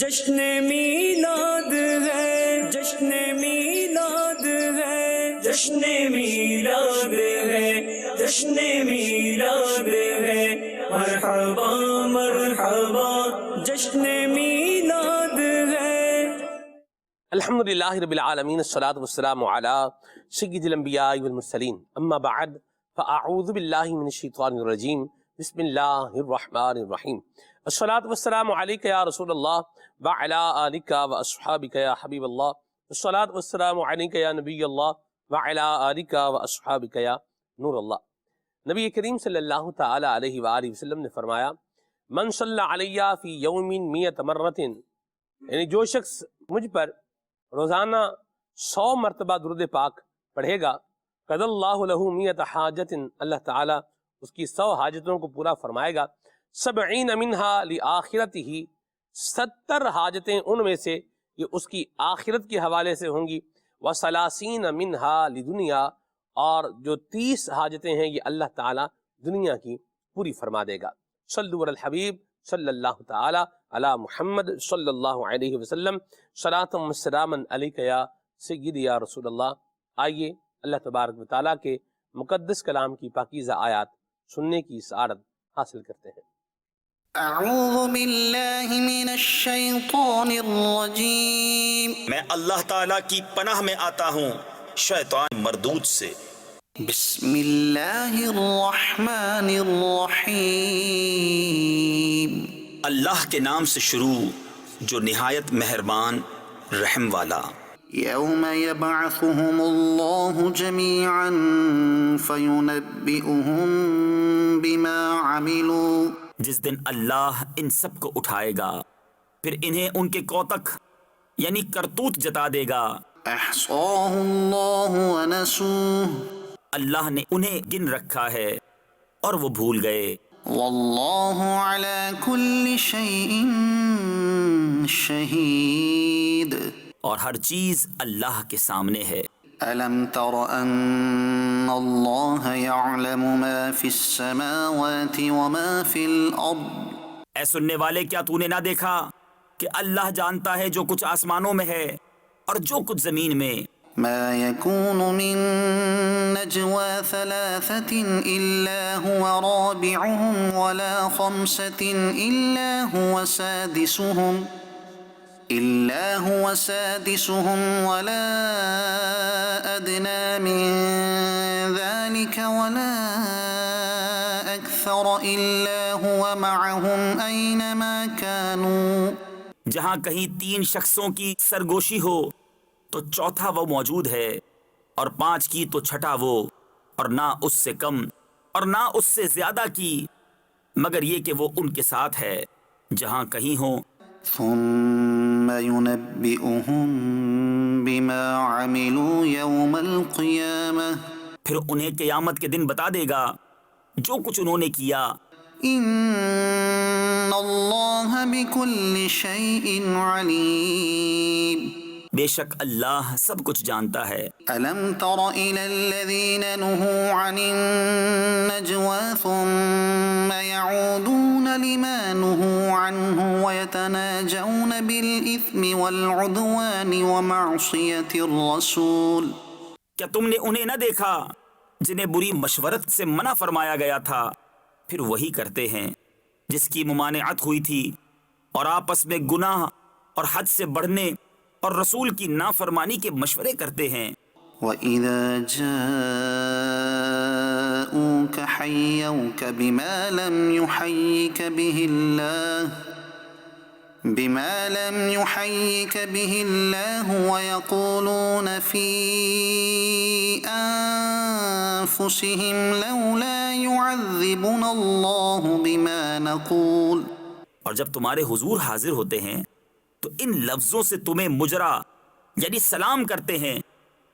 جشن میلاد ہے، جشن میلاد ہے، جشن میلاد ہے، جشن میلاد ہے، مرحبا مرحبا جشن میلاد ہے۔ الحمدللہ رب العالمین، الصلاۃ والسلام علی سید الانبیاء والمرسلین، اما بعد فاعوذ باللہ من الشیطان الرجیم، بسم اللہ الرحمن الرحیم۔ الصلاۃ والسلام علیک یا رسول اللہ وعلی آلک واصحابک یا حبیب اللہ، الصلاۃ والسلام علیک یا نبی اللہ وعلی آلک واصحابک یا نور اللہ۔ نبی کریم صلی اللہ تعالی علیہ وآلہ وسلم نے فرمایا، من صلی علیہ فی یوم 100 مرۃ، یعنی جو شخص مجھ پر روزانہ 100 مرتبہ درود پاک پڑھے گا، قضى اللہ لہ 100 حاجت، اللہ تعالیٰ اس کی 100 حاجتوں کو پورا فرمائے گا۔ 70 منہا لآخرتہ، 70 حاجتیں ان میں سے یہ اس کی آخرت کے حوالے سے ہوں گی۔ و30 منہا لدنیا، اور جو 30 حاجتیں ہیں یہ اللہ تعالیٰ دنیا کی پوری فرما دے گا۔ صلو علی الحبیب صلی اللہ تعالی علی محمد صلی اللہ علیہ وسلم، صلاۃ و سلاما علیک یا سیدی یا رسول اللہ۔ آئیے اللہ تبارک و تعالیٰ کے مقدس کلام کی پاکیزہ آیات سننے کی سعادت حاصل کرتے ہیں۔ اعوذ باللہ من الشیطان الرجیم، میں اللہ تعالیٰ کی پناہ میں آتا ہوں شیطان مردود سے۔ بسم اللہ الرحمن الرحیم، اللہ کے نام سے شروع جو نہایت مہربان رحم والا۔ یوم یبعثهم اللہ جمیعا فینبئهم بما عملوا، جس دن اللہ ان سب کو اٹھائے گا، پھر انہیں ان کے کوتک یعنی کرتوت جتا دے گا۔ احصاہ اللہ ونسوہ، اللہ نے انہیں گن رکھا ہے اور وہ بھول گئے۔ واللہ علی کل شیء شہید، اور ہر چیز اللہ کے سامنے ہے۔ ألم تر أن الله يعلم ما في السماوات وما في الأرض، اے سننے والے، کیا تو نے نہ دیکھا کہ اللہ جانتا ہے جو کچھ آسمانوں میں ہے اور جو کچھ زمین میں؟ ما يكون من نجوى ثلاثة إلا هو رابعهم ولا خمسة إلا هو سادسهم ولا أدنى من ذلك ولا أكثر إلا هو معهم أينما كانوا، جہاں کہیں 3 شخصوں کی سرگوشی ہو تو چوتھا وہ موجود ہے، اور 5 کی تو چھٹا وہ، اور نہ اس سے کم اور نہ اس سے زیادہ کی، مگر یہ کہ وہ ان کے ساتھ ہے جہاں کہیں ہو۔ ثم ينبئهم بما عملوا يوم القيامة، پھر انہیں قیامت کے دن بتا دے گا جو کچھ انہوں نے کیا۔ ان اللہ بكل شيء علیم، بے شک اللہ سب کچھ جانتا ہے۔ ألم تر إلى الذين نهوا عن النجوى ثم يعودون لما نهوا عنه ويتناجون بالإثم والعدوان ومعصية الرسول، کیا تم نے انہیں نہ دیکھا جنہیں بری مشورت سے منع فرمایا گیا تھا، پھر وہی کرتے ہیں جس کی ممانعت ہوئی تھی، اور آپس میں گناہ اور حد سے بڑھنے اور رسول کی نافرمانی کے مشورے کرتے ہیں۔ وَإِذَا جَاءُوكَ حَيَّوْكَ بِمَا لَمْ يُحَيِّكَ بِهِ اللَّهُ وَيَقُولُونَ فِي أَنفُسِهِمْ لَوْلَا يُعَذِّبُنَا اللَّهُ بِمَا نَقُولُ، اور جب تمہارے حضور حاضر ہوتے ہیں تو ان لفظوں سے تمہیں مجرا یعنی سلام کرتے ہیں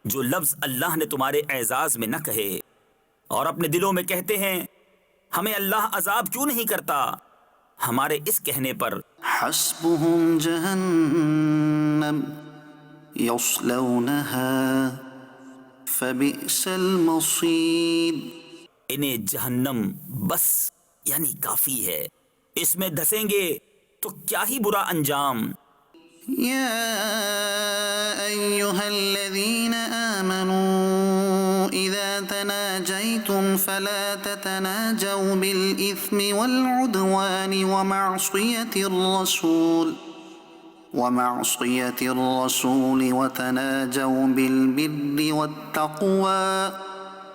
جو لفظ اللہ نے تمہارے اعزاز میں نہ کہے، اور اپنے دلوں میں کہتے ہیں ہمیں اللہ عذاب کیوں نہیں کرتا ہمارے اس کہنے پر۔ حسبهم جہنم یصلونها فبئس المصیر، انہیں جہنم بس یعنی کافی ہے، اس میں دھسیں گے تو کیا ہی برا انجام۔ يا أيها الذين آمنوا إذا تناجيتم فلا تتناجوا بالإثم والعدوان ومعصية الرسول وتناجوا بالبر والتقوى.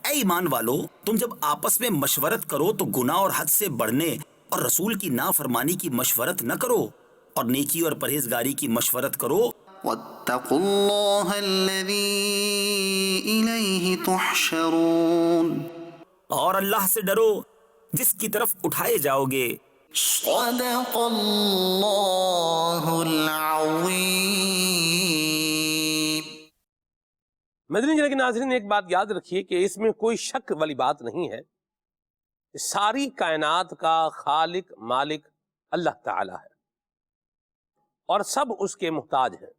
اے ایمان والو، تم جب آپس میں مشورت کرو تو گناہ اور حد سے بڑھنے اور رسول کی نافرمانی کی مشورت نہ کرو، اور نیکی اور پرہیزگاری کی مشورت کرو. واتقوا الله الذي إليه تحشرون. اور اللہ سے ڈرو جس کی طرف اٹھائے جاؤ گے. صدق اللہ العظیم. مدنی چینل کے ناظرین، ایک بات یاد رکھیے کہ اس میں کوئی شک والی بات نہیں ہے. ساری کائنات کا خالق مالک اللہ تعالی ہے اور سب اس کے محتاج ہیں.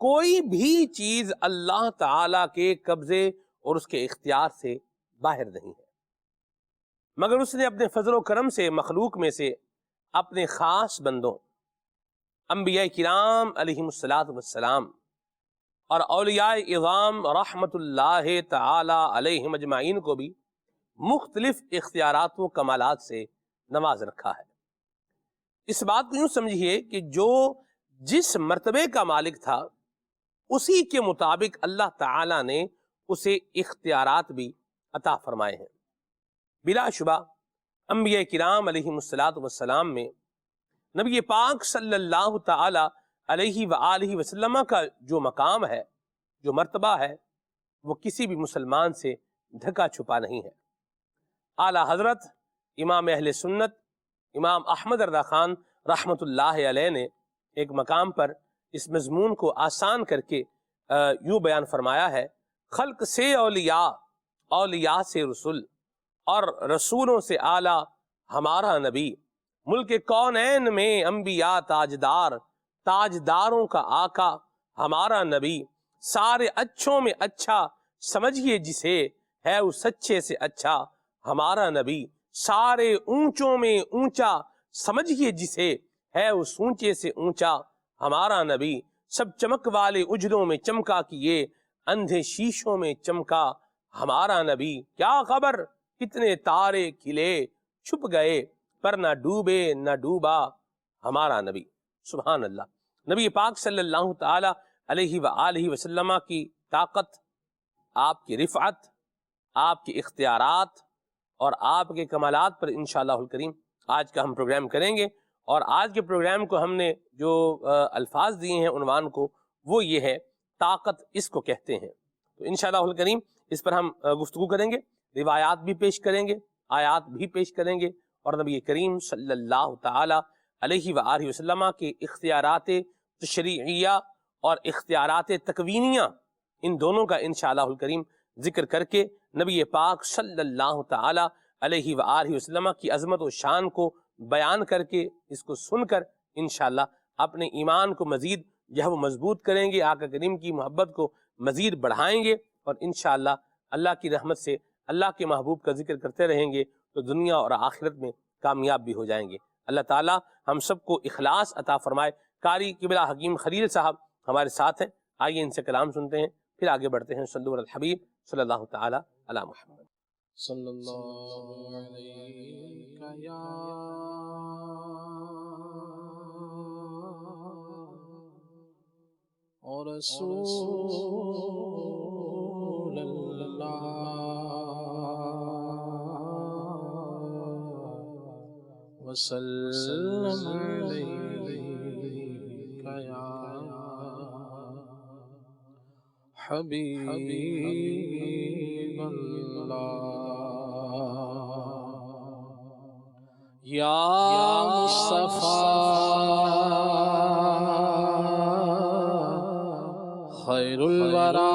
کوئی بھی چیز اللہ تعالی کے قبضے اور اس کے اختیار سے باہر نہیں ہے، مگر اس نے اپنے فضل و کرم سے مخلوق میں سے اپنے خاص بندوں انبیاء کرام علیہم السلام اور اولیاء اعظام رحمت اللہ تعالی علیہم اجمعین کو بھی مختلف اختیارات و کمالات سے نواز رکھا ہے. اس بات کو یوں سمجھیے کہ جو جس مرتبے کا مالک تھا اسی کے مطابق اللہ تعالی نے اسے اختیارات بھی عطا فرمائے ہیں. بلا شبہ انبیاء کرام علیہم السلام میں نبی پاک صلی اللہ تعالی علیہ وآلہ وسلم کا جو مقام ہے، جو مرتبہ ہے، وہ کسی بھی مسلمان سے ڈھکا چھپا نہیں ہے. اعلیٰ حضرت امام اہل سنت امام احمد رضا خان رحمت اللہ علیہ نے ایک مقام پر اس مضمون کو آسان کر کے یوں بیان فرمایا ہے: خلق سے اولیاء، اولیاء سے رسول، اور رسولوں سے اعلیٰ ہمارا نبی. ملک کونین میں انبیاء تاجدار، تاجداروں کا آقا ہمارا نبی. سارے اچھوں میں اچھا سمجھیے جسے، ہے اس سچے سے اچھا ہمارا نبی. سارے اونچوں میں اونچا سمجھیے جسے، ہے اس اونچے سے اونچا ہمارا نبی. سب چمک والے اجروں میں چمکا کیے، اندھے شیشوں میں چمکا ہمارا نبی. کیا خبر کتنے تارے کھلے، چھپ گئے پر نہ ڈوبے نہ ڈوبا ہمارا نبی. سبحان اللہ. نبی پاک صلی اللہ تعالی علیہ وآلہ وسلم کی طاقت، آپ کی رفعت، آپ کے اختیارات اور آپ کے کمالات پر انشاءاللہ الکریم آج کا ہم پروگرام کریں گے. اور آج کے پروگرام کو ہم نے جو الفاظ دیے ہیں عنوان کو، وہ یہ ہے: طاقت اس کو کہتے ہیں. تو انشاءاللہ الکریم اس پر ہم گفتگو کریں گے، روایات بھی پیش کریں گے، آیات بھی پیش کریں گے، اور نبی کریم صلی اللہ تعالی علیہ وآلہ وسلم کے اختیارات تشریعیہ اور اختیارات تکوینیہ، ان دونوں کا انشاءاللہ الکریم ذکر کر کے نبی پاک صلی اللہ تعالی علیہ وآلہ وسلم کی عظمت و شان کو بیان کر کے، اس کو سن کر انشاءاللہ اپنے ایمان کو مزید جو ہے وہ مضبوط کریں گے، آقا کریم کی محبت کو مزید بڑھائیں گے، اور انشاءاللہ اللہ کی رحمت سے اللہ کے محبوب کا ذکر کرتے رہیں گے تو دنیا اور آخرت میں کامیاب بھی ہو جائیں گے. اللہ تعالیٰ ہم سب کو اخلاص عطا فرمائے. قاری قبلہ حکیم خلیل صاحب ہمارے ساتھ ہیں، آئیے ان سے کلام سنتے ہیں، پھر آگے بڑھتے ہیں. صلی اللہ علی الحبیب صلی اللہ تعالی علی محمد. صلی اللہ علیہ یا رسول اللہ وسلم علیہ یا حبیب اللہ یا مصطفیٰ خیر الورا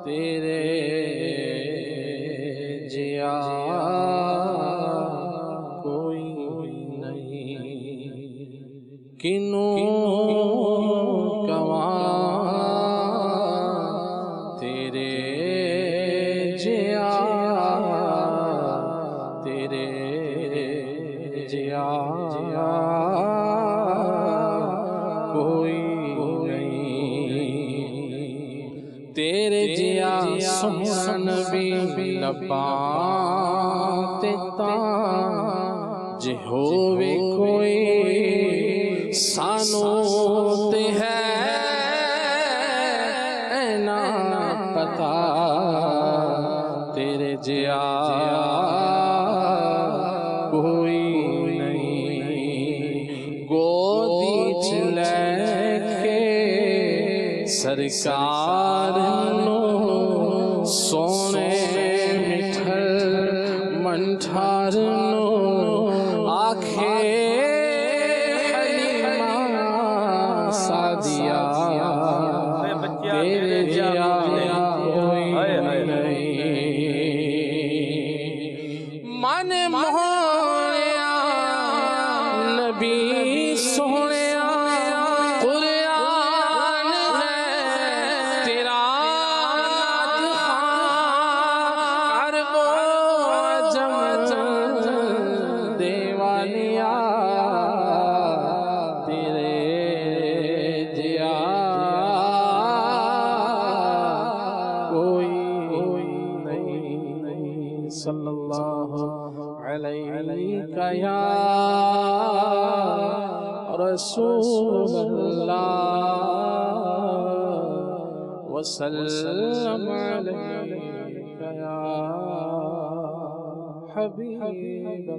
تیرے جیا کوئی نہیں، کنوں کماں تیرے جیا تیرے جیا کوئی نہیں تیرے جیا سونا نبی لباں تے تاں جے ہووے کوئی سانو تے ہے نا پتا تیرے جیا کوئی نہیں گودی چ لے کے سرکار نو سونے مٹھل منٹھار نو آکھے حلیمہ سعدیہ تیرے جیا کوئی نہیں من موہنیا نبی سونیا قرآن ہے تیرا عرب و عجم دیوانیا تیرے جیا کوئی نہیں صلی اللہ علیہ یا رسول اللہ وسلم علیک یا حبیب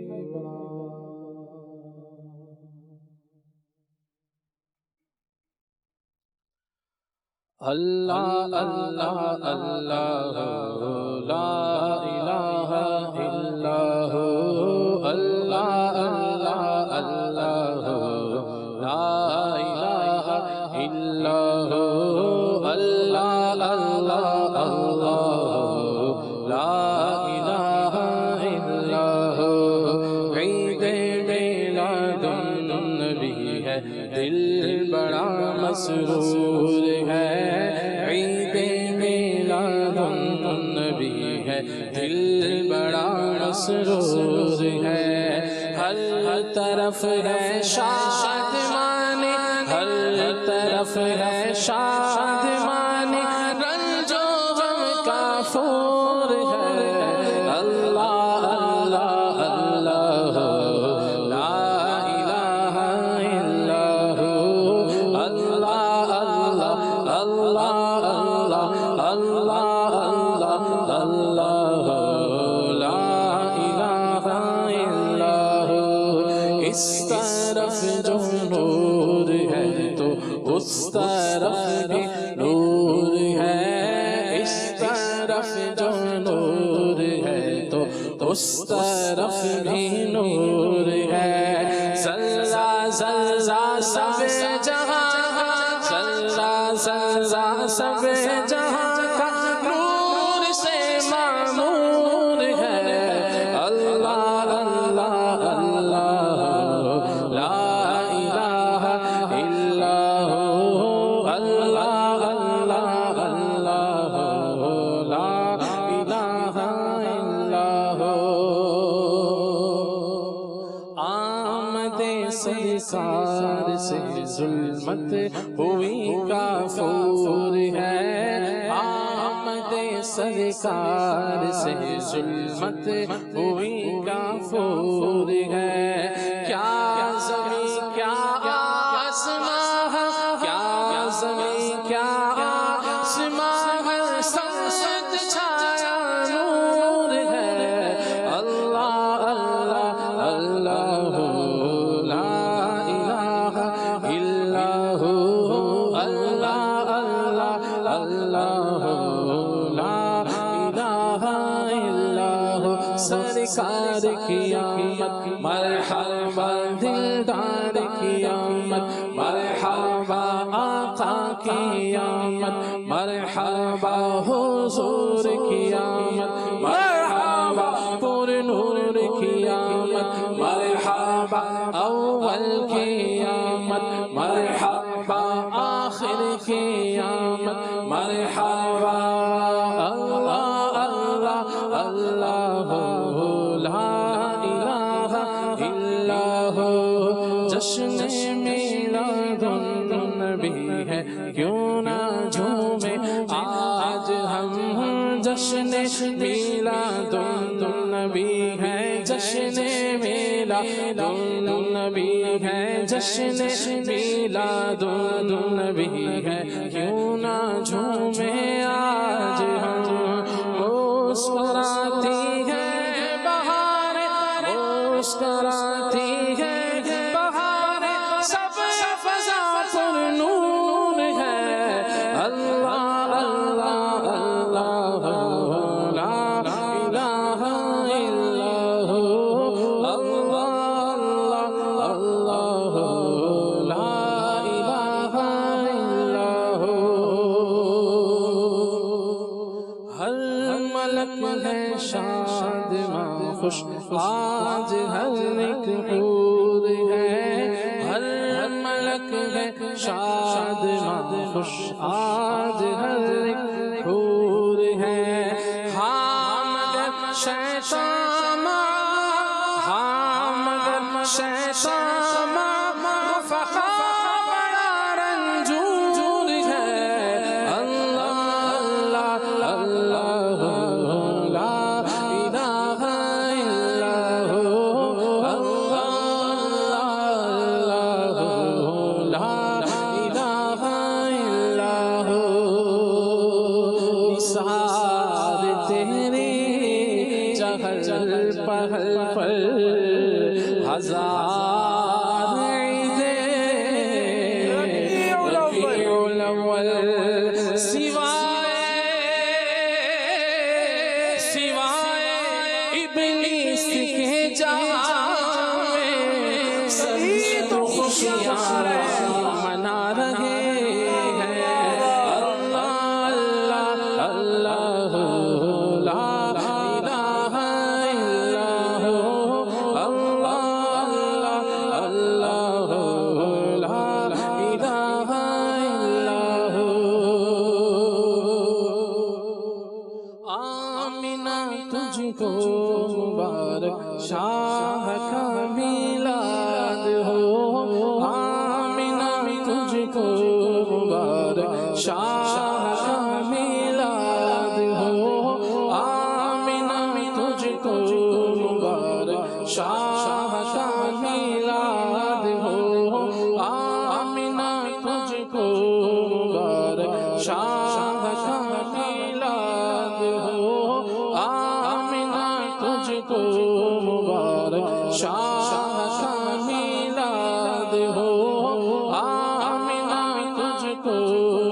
اللہ اللہ اللہ اللہ لا الہ الا ہو اللہ اللہ اللہ لا الہ الا ہو اللہ اللہ اللہ لا الہ الا ہو عید میلاد النبی ہے دل بڑا مسرور ہے عید میلاد النبی ہے دل بڑا مسرور ہے ہر طرف ہے شادمانی ہر طرف ہے شادمانی رنج و غم کا فور ہے اللہ اللہ اللہ لا الہ الا ہو اللہ اللہ اللہ اللہ اللہ اللہ لا الہ الا ہو اس طرف جو نور ہے تو اس طرف بھی نور ہے اس طرف جو نور ہے تو اس طرف بھی نور ہے ذرہ ذرہ سب جہاں ذرہ ذرہ سب جہاں کا نور سے معمور ہے اللہ اللہ اللہ لا الہ الا ہو اللہ اللہ اللہ لا الہ الا ہو آمد سرکار سے ظلمت ہوئی کافور ہے آمد سرکار سے ظلمت ہوئی کافور ہے کیا زمین کیا آسمان کیا زمین کیا آسمان سمت چھایا نور ہے اللہ اللہ اللہ لا الہ الا ہو اللہ اللہ اللہ لا الہ الا ہو سرکار کی آمد مرحبا دلدار کی آمد مرحبا آقا کی آمد مرحبا حضور کی آمد مرحبا پر نور کی آمد مرحبا اول کی آمد مرحبا آخر کی آمد مرحبا اللہ اللہ اللہ لا الہ الا ہو جشن میلاد النبی ہے کیوں نہ جھومے آج ہم جشن میلاد النبی ہے جشن میلاد النبی ہے جشن میلاد النبی ہے کیوں نہ جھومے آج ہم مسکراتی ہے بہار مسکراتی ہے بہار سب فضا پر نور ہے اللہ اللہ اللہ لا الہ الا ہو اللہ اللہ اللہ لا الہ الا ہو ہر ملک ہے شاد ماں خوش آج ہر ایک حور ہے ہر ملک ہے شاد ماں خوش آج ہر ایک حور ہے ہاں مگر شیطان ہاں مگر شیطان فخا بڑا رنجور ہے اللہ اللہ لا الہ الا ہو اللہ لا الہ الا ہو نثار تیری چہل پہل پر ہزار عیدیں ربیع الاول سوائے ابلیس کے جہاں میں سبھی تو خوشیاں منا رہے ہیں اللہ اللہ اللہ لا الہ الا ہو اللہ اللہ لا الہ الا ہو آمینہ تجھ کو مبارک شاہ کا میلاد ہو آمینہ تجھ کو مبارک شاہ کا میلاد ہو آمینہ تجھ کو مبارک شاہ کا میلاد ہو آمینہ تجھ کو مبارک شاہ کا میلاد ہو آمینہ تجھ کو مبارک شاہ کا میلاد ہو آمینہ تجھ کو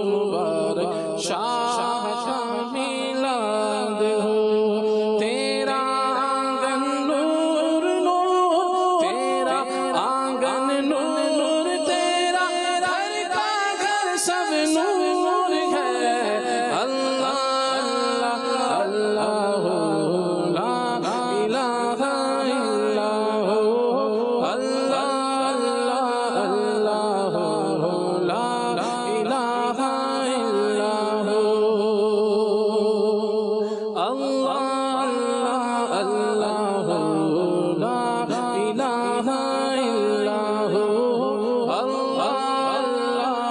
مبارک شاہ کا میلاد ہو تیرا آنگن نور نور تیرا آنگن نور تیرا گھر کا گھر سب نور ہے اللہ اللہ لا الہ الا ہو اللہ اللہ لا الہ الا ہو اللہ اللہ لا الہ الا ہو اللہ اللہ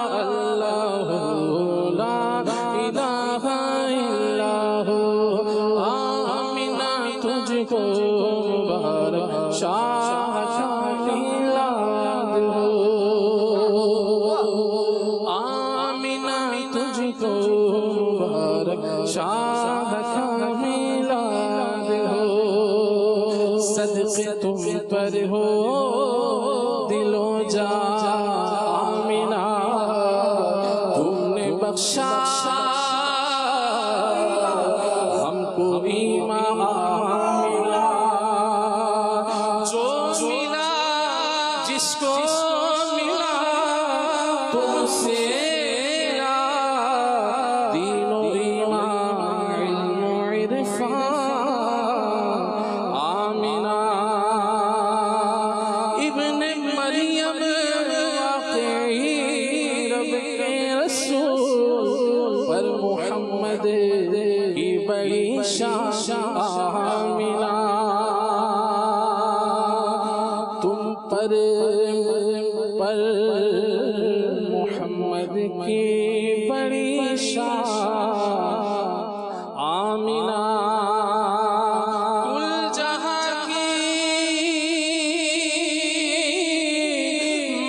لا الہ الا ہو آمینہ تجھ کو مبارک شاہ کا میلاد ہو آمینہ تجھ کو مبارک شاہ کا میلاد ہو صدقے تم پر ہو دل و جان آمینہ تم نے بخشا ہم کو ایمان ملا جو ملا جس کو ملا تم سے ملا دین و ایمان علم و عرفان آمینہ ابن مریم واقعی رب کے رسول پر محمد کی بڑی شان آمینہ تم پر پر محمد کی بڑی شان آمینہ کل جہاں کی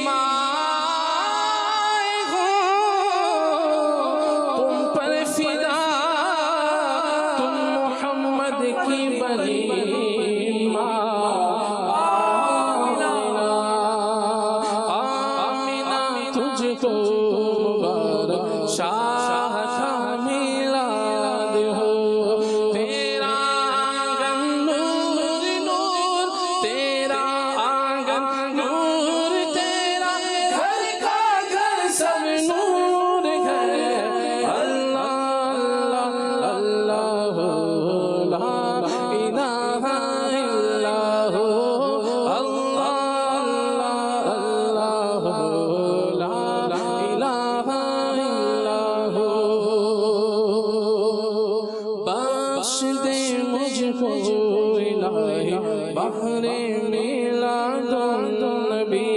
مائیں ہو تم پر فدا تم محمد کی بڑی شاہ کا میلاد ہو تیرا آنگن نور نور تیرا آنگن نور تیرا گھر کا گھر سب نور ہے اللہ اللہ اللہ لا الہ الا ہو اللہ اللہ اللہ لا الہ بخش دے مجھ کو الہی بحر میلاد النبی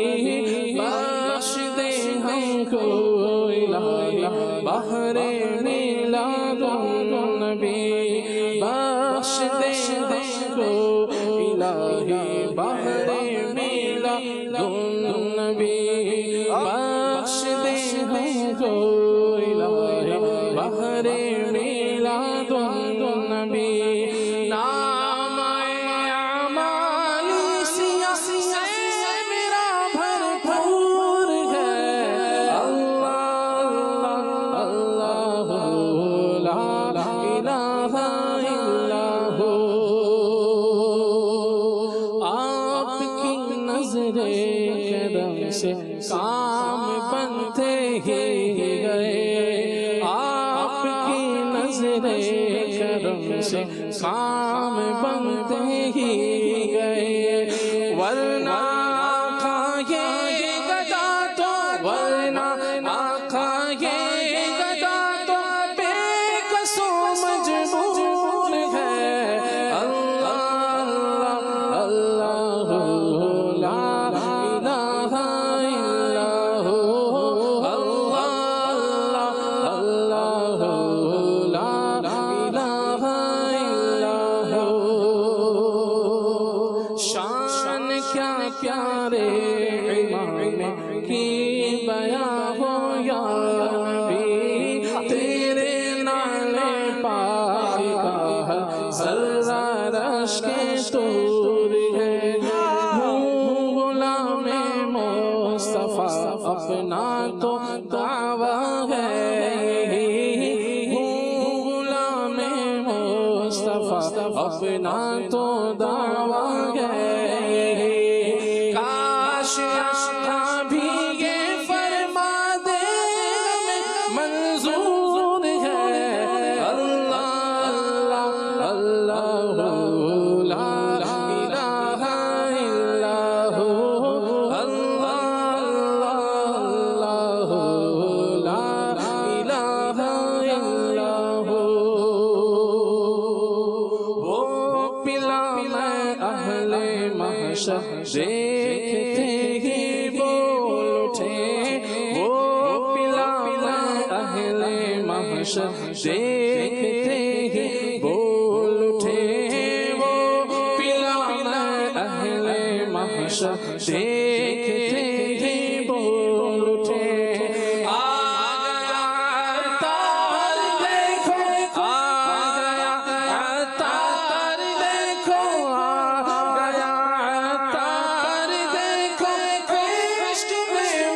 بخش دے ہم کو الہی بحر میلاد النبی بخش دے ہم کو الہی بحر میلاد النبی بخش دے ہم کو الہی بحر میلاد النبی نام اعمالی سیاہ سے میرا بھرپور ہے اللہ اللہ لا الہ الا ہو آپ کی نظر کرم سے کام بنتے ہی گئے آپ کی نظر کرم سے کام بنتے ہی گئے ورنہ آقا یہ گدا تو ورنہ آقا یہ گدا تو بے قصو مجبور ہے اللہ اللہ لا الہ الا ہو اللہ اللہ لا الہ الا ہو شان کیا پیارے امام کی بیاں ہو یا نبی تیرے نال پاک کا ذرہ رش کے طور ہے ہوں غلام مصطفیٰ اپنا تو دعویٰ ہے اپنا تو دعویٰ ہے کاش آقا بھی یہ فرما دے منظور ہے اللہ اللہ لا الہ الا ہو اللہ اللہ لا الہ الا ہو اہل محشر دیکھتے ہی بول اٹھے وہ پلا اہل محشر دیکھتے ہی بول اٹھے وہ پلا اہل محشر دیکھتے ہی بول اٹھے آ گیا تار دیکھو آ گیا تار دیکھو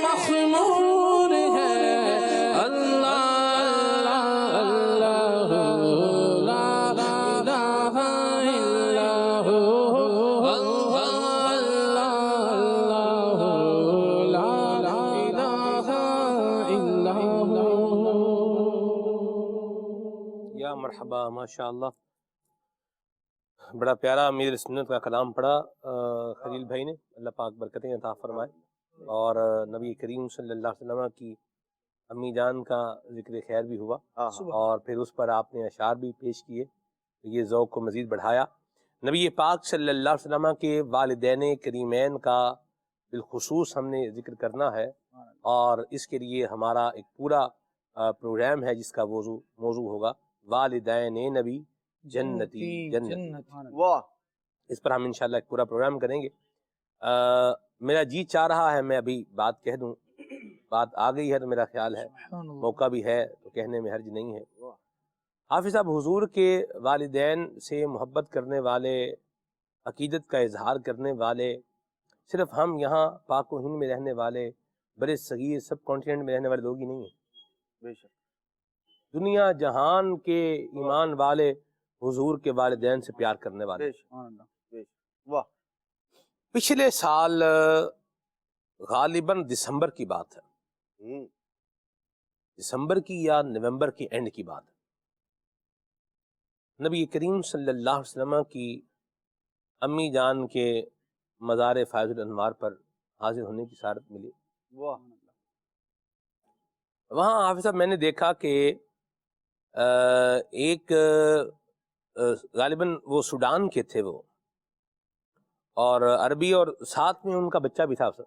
مخمور ہے اللہ اللہ لا الہ الا ہو اللہ اللہ لا الہ الا ہو یا مرحبا ماشاءاللہ بڑا پیارا امیر سنت کا کلام پڑھا خلیل بھائی نے اللہ پاک برکتیں عطا فرمائے اور نبی کریم صلی اللہ علیہ وسلم کی امی جان کا ذکر خیر بھی ہوا اور پھر اس پر آپ نے اشعار بھی پیش کیے یہ ذوق کو مزید بڑھایا نبی پاک صلی اللہ علیہ وسلم کے والدین کریمین کا بالخصوص ہم نے ذکر کرنا ہے، اور اس کے لیے ہمارا ایک پورا پروگرام ہے جس کا موضوع ہوگا والدین نبی جنتی جنتی۔ واہ، اس پر ہم انشاءاللہ ایک پورا پروگرام کریں گے۔ میرا جی چاہ رہا ہے میں ابھی بات کہہ دوں، بات آ گئی ہے تو میرا خیال ہے موقع بھی ہے تو کہنے میں حرج نہیں ہے۔ حافظ صاحب، حضور کے والدین سے محبت کرنے والے، عقیدت کا اظہار کرنے والے صرف ہم یہاں پاک و ہند میں رہنے والے، بڑے صغیر سب کانٹیننٹ میں رہنے والے لوگ ہی نہیں ہیں۔ بے شک، دنیا جہان کے ایمان والے حضور کے والدین سے پیار کرنے والے۔ بے شک، بے شک، واہ، پچھلے سال غالباً دسمبر کی بات ہے، دسمبر کی یا نومبر کی اینڈ کی بات ہے، نبی کریم صلی اللہ علیہ وسلم کی امی جان کے مزار فائض الانوار پر حاضر ہونے کی سعادت ملی۔ واہ، وہاں حافظ صاحب میں نے دیکھا کہ ایک غالباً وہ سوڈان کے تھے وہ، اور عربی، اور ساتھ میں ان کا بچہ بھی تھا سر۔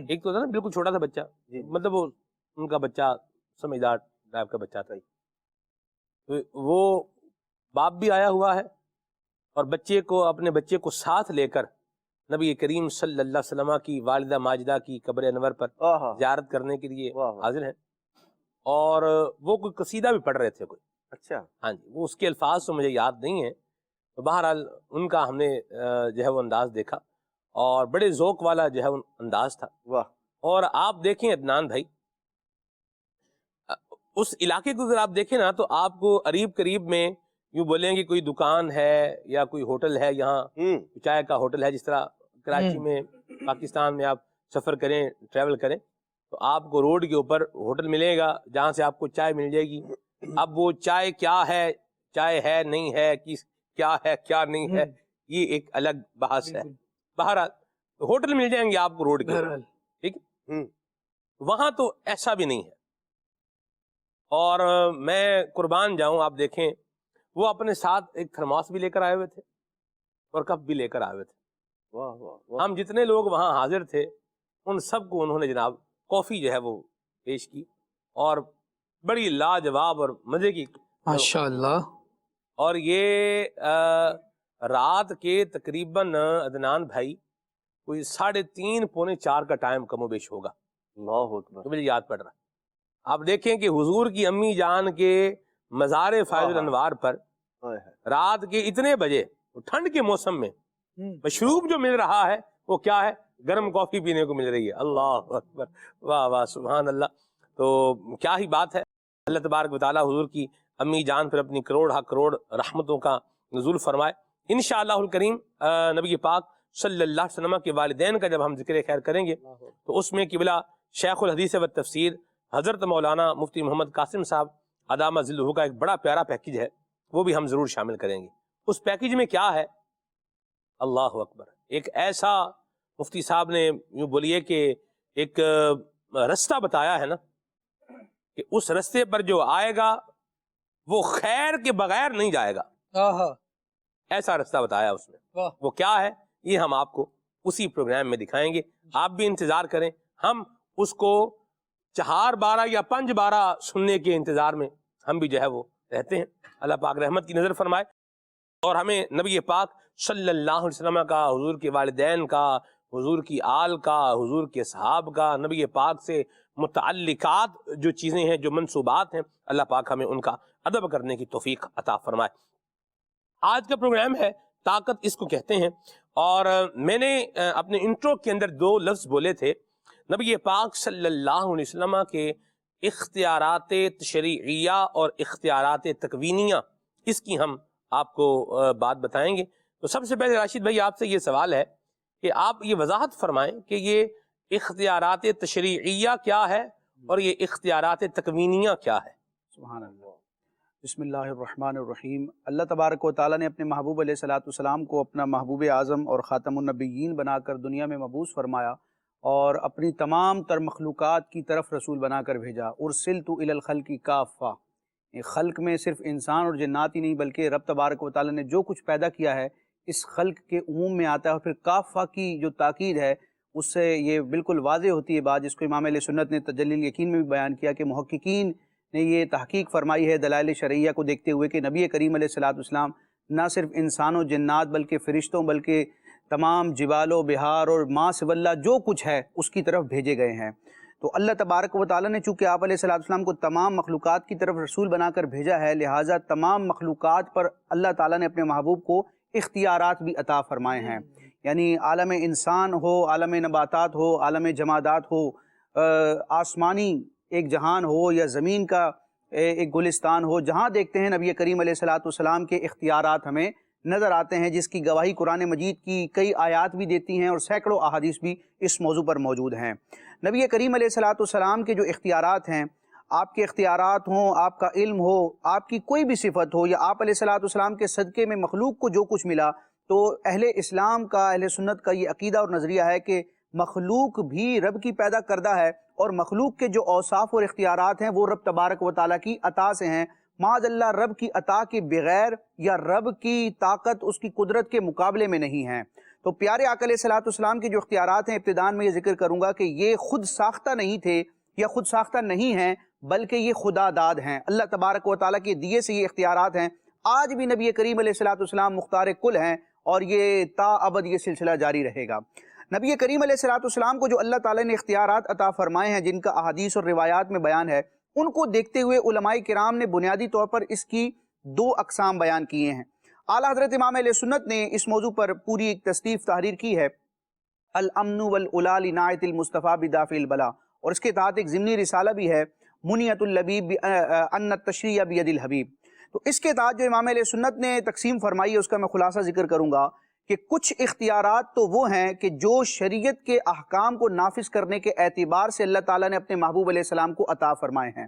ایک تو تھا نا بالکل چھوٹا سا بچہ، مطلب وہ ان کا بچہ سمجھدار ٹائپ کا بچہ تھا، تو وہ باپ بھی آیا ہوا ہے اور اپنے بچے کو ساتھ لے کر نبی کریم صلی اللہ علیہ وسلم کی والدہ ماجدہ کی قبر انور پر زیارت کرنے کے لیے حاضر ہیں، اور وہ کوئی قصیدہ بھی پڑھ رہے تھے کوئی۔ اچھا، ہاں جی، وہ اس کے الفاظ تو مجھے یاد نہیں ہیں، تو بہرحال ان کا ہم نے جو ہے وہ انداز دیکھا، اور بڑے ذوق والا جو ہے وہ انداز تھا۔ واہ، اور آپ دیکھیں عدنان بھائی، اس علاقے کو اگر آپ دیکھیں نا تو آپ کو قریب میں یوں بولیں کہ کوئی دکان ہے یا کوئی ہوٹل ہے، یہاں چائے کا ہوٹل ہے، جس طرح کراچی میں، پاکستان میں آپ سفر کریں، ٹریول کریں تو آپ کو روڈ کے اوپر ہوٹل ملے گا جہاں سے آپ کو چائے مل جائے گی۔ اب وہ چائے کیا ہے، چائے ہے نہیں ہے، کیا ہے کیا نہیں ہے، یہ ایک الگ بحث ہے۔ بہرحال ہوٹل مل جائیں گے آپ کو روڈ کے اوپر، ٹھیک ہے؟ وہاں تو ایسا بھی نہیں ہے، اور میں قربان جاؤں، آپ دیکھیں وہ اپنے ساتھ ایک تھرماس بھی لے کر آئے ہوئے تھے اور کپ بھی لے کر آئے ہوئے تھے۔ واہ، واہ، ہم جتنے لوگ وہاں حاضر تھے ان سب کو انہوں نے جناب کافی جو ہے وہ پیش کی، اور بڑی لاجواب اور مزے کی، ماشاءاللہ۔ اور یہ رات کے تقریباً عدنان بھائی کوئی 3:30 پونے 4 کا ٹائم کم و بیش ہوگا، اللہ اکبر، تو مجھے یاد پڑ رہا ہے۔ آپ دیکھیں کہ حضور کی امی جان کے مزار فائض الانوار پر رات کے اتنے بجے ٹھنڈ کے موسم میں مشروب جو مل رہا ہے وہ کیا ہے؟ گرم کافی پینے کو مل رہی ہے۔ اللہ اکبر، واہ واہ، سبحان اللہ۔ تو کیا ہی بات ہے، اللہ تبارک و تعالیٰ حضور کی امی جان پر اپنی کروڑ رحمتوں کا نزول فرمائے۔ انشاءاللہ الکریم نبی پاک صلی اللہ علیہ وسلم کے والدین کا جب ہم ذکر خیر کریں گے تو اس میں قبلہ شیخ الحدیث و تفسیر حضرت مولانا مفتی محمد قاسم صاحب علامہ ذلہ کا ایک بڑا پیارا پیکج ہے، وہ بھی ہم ضرور شامل کریں گے۔ اس پیکج میں کیا ہے؟ اللہ اکبر، ایک ایسا مفتی صاحب نے یوں بولیے کہ ایک رستہ بتایا ہے نا، کہ اس رستے پر جو آئے گا وہ خیر کے بغیر نہیں جائے گا، ایسا رستہ بتایا اس نے۔ وہ کیا ہے یہ ہم آپ کو اسی پروگرام میں دکھائیں گے، آپ بھی انتظار کریں، ہم اس کو 4 بارہ یا 5 بارہ سننے کے انتظار میں ہم بھی جو ہے وہ رہتے ہیں۔ اللہ پاک رحمت کی نظر فرمائے، اور ہمیں نبی پاک صلی اللہ علیہ وسلم کا، حضور کے والدین کا، حضور کی آل کا، حضور کے صحاب کا، نبی پاک سے متعلقات جو چیزیں ہیں، جو منصوبات ہیں، اللہ پاک ہمیں ان کا ادب کرنے کی توفیق عطا فرمائے۔ آج کا پروگرام ہے طاقت اس کو کہتے ہیں، اور میں نے اپنے انٹرو کے اندر 2 لفظ بولے تھے، نبی پاک صلی اللہ علیہ وسلم کے اختیارات تشریعیہ اور اختیارات تکوینیہ، اس کی ہم آپ کو بات بتائیں گے۔ تو سب سے پہلے راشد بھائی آپ سے یہ سوال ہے کہ آپ یہ وضاحت فرمائیں کہ یہ اختیارات تشریعیہ کیا ہے اور یہ اختیارات تکوینیہ کیا ہے؟ سبحان اللہ، بسم اللہ الرحمن الرحیم۔ اللہ تبارک و تعالیٰ نے اپنے محبوب علیہ السلام کو اپنا محبوب اعظم اور خاتم النبیین بنا کر دنیا میں مبعوث فرمایا، اور اپنی تمام تر مخلوقات کی طرف رسول بنا کر بھیجا۔ ارسلت الی الخلق کافہ، خلق میں صرف انسان اور جنات ہی نہیں بلکہ رب تبارک و تعالیٰ نے جو کچھ پیدا کیا ہے اس خلق کے عموم میں آتا ہے، اور پھر کافہ کی جو تاکید ہے اس سے یہ بالکل واضح ہوتی ہے بات، جس کو امام اہل سنت نے تجلی الیقین میں بھی بیان کیا کہ محققین نے یہ تحقیق فرمائی ہے دلائل شرعیہ کو دیکھتے ہوئے کہ نبی کریم علیہ الصلوۃ والسلام نہ صرف انسان و جنات بلکہ فرشتوں بلکہ تمام جبال و بہار اور ما سوی اللہ جو کچھ ہے اس کی طرف بھیجے گئے ہیں۔ تو اللہ تبارک و تعالیٰ نے چونکہ آپ علیہ الصلوۃ والسلام کو تمام مخلوقات کی طرف رسول بنا کر بھیجا ہے، لہٰذا تمام مخلوقات پر اللہ تعالیٰ نے اپنے محبوب کو اختیارات بھی عطا فرمائے ہیں، یعنی عالم انسان ہو، عالم نباتات ہو، عالم جمادات ہو، آسمانی ایک جہان ہو یا زمین کا ایک گلستان ہو، جہاں دیکھتے ہیں نبی کریم علیہ الصلوۃ والسلام کے اختیارات ہمیں نظر آتے ہیں، جس کی گواہی قرآن مجید کی کئی آیات بھی دیتی ہیں اور سینکڑوں احادیث بھی اس موضوع پر موجود ہیں۔ نبی کریم علیہ الصلوۃ والسلام کے جو اختیارات ہیں، آپ کے اختیارات ہوں، آپ کا علم ہو، آپ کی کوئی بھی صفت ہو، یا آپ علیہ الصلوۃ والسلام کے صدقے میں مخلوق کو جو کچھ ملا، تو اہل اسلام کا، اہل سنت کا یہ عقیدہ اور نظریہ ہے کہ مخلوق بھی رب کی پیدا کردہ ہے، اور مخلوق کے جو اوصاف اور اختیارات ہیں وہ رب تبارک و تعالیٰ کی عطا سے ہیں، معاذ اللہ رب کی عطا کے بغیر یا رب کی طاقت اس کی قدرت کے مقابلے میں نہیں ہیں۔ تو پیارے آقا علیہ الصلوۃ والسلام کے جو اختیارات ہیں، ابتداءً میں یہ ذکر کروں گا کہ یہ خود ساختہ نہیں تھے یا خود ساختہ نہیں ہیں، بلکہ یہ خدا داد ہیں، اللہ تبارک و تعالیٰ کے دیے سے یہ اختیارات ہیں۔ آج بھی نبی کریم علیہ الصلوۃ والسلام مختار کل ہیں، اور یہ تا ابد یہ سلسلہ جاری رہے گا۔ نبی کریم علیہ الصلوۃ والسلام کو جو اللہ تعالیٰ نے اختیارات عطا فرمائے ہیں، جن کا احادیث اور روایات میں بیان ہے، ان کو دیکھتے ہوئے علماء کرام نے بنیادی طور پر اس کی دو اقسام بیان کیے ہیں۔ اعلیٰ حضرت امام اہل سنت نے اس موضوع پر پوری ایک تصنیف تحریر کی ہے، الامن والعلا لناعت المصطفیٰ بدافع البلا، اور اس کے تحت ایک ضمنی رسالہ بھی ہے، منیت اللبیب ان التشریع بید الحبیب۔ تو اس کے تحت جو امام اہل سنت نے تقسیم فرمائی ہے، اس کا میں خلاصہ ذکر کروں گا کہ کچھ اختیارات تو وہ ہیں کہ جو شریعت کے احکام کو نافذ کرنے کے اعتبار سے اللہ تعالیٰ نے اپنے محبوب علیہ السلام کو عطا فرمائے ہیں۔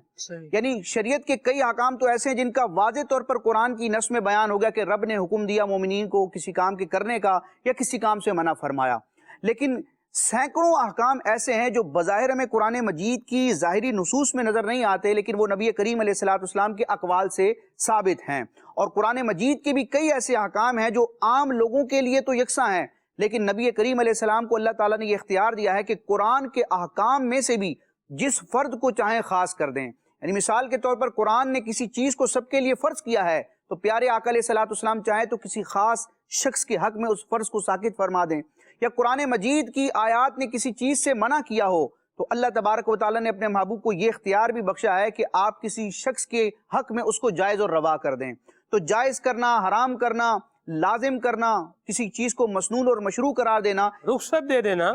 یعنی شریعت کے کئی احکام تو ایسے ہیں جن کا واضح طور پر قرآن کی نص میں بیان ہو گیا کہ رب نے حکم دیا مومنین کو کسی کام کے کرنے کا یا کسی کام سے منع فرمایا، لیکن سینکڑوں احکام ایسے ہیں جو بظاہر ہمیں قرآن مجید کی ظاہری نصوص میں نظر نہیں آتے، لیکن وہ نبی کریم علیہ الصلوۃ والسلام کے اقوال سے ثابت ہیں، اور قرآن مجید کے بھی کئی ایسے احکام ہیں جو عام لوگوں کے لیے تو یکساں ہیں، لیکن نبی کریم علیہ السلام کو اللہ تعالیٰ نے یہ اختیار دیا ہے کہ قرآن کے احکام میں سے بھی جس فرد کو چاہیں خاص کر دیں۔ یعنی مثال کے طور پر قرآن نے کسی چیز کو سب کے لیے فرض کیا ہے، تو پیارے آقا علیہ الصلوۃ والسلام چاہیں تو کسی خاص شخص کے حق میں اس فرض کو ساقط فرما دیں، یا قرآن مجید کی آیات نے کسی چیز سے منع کیا ہو تو اللہ تبارک و تعالیٰ نے اپنے محبوب کو یہ اختیار بھی بخشا ہے کہ آپ کسی شخص کے حق میں اس کو جائز اور روا کر دیں۔ تو جائز کرنا، حرام کرنا، لازم کرنا، کسی چیز کو مسنون اور مشروع قرار دینا، رخصت دے دینا،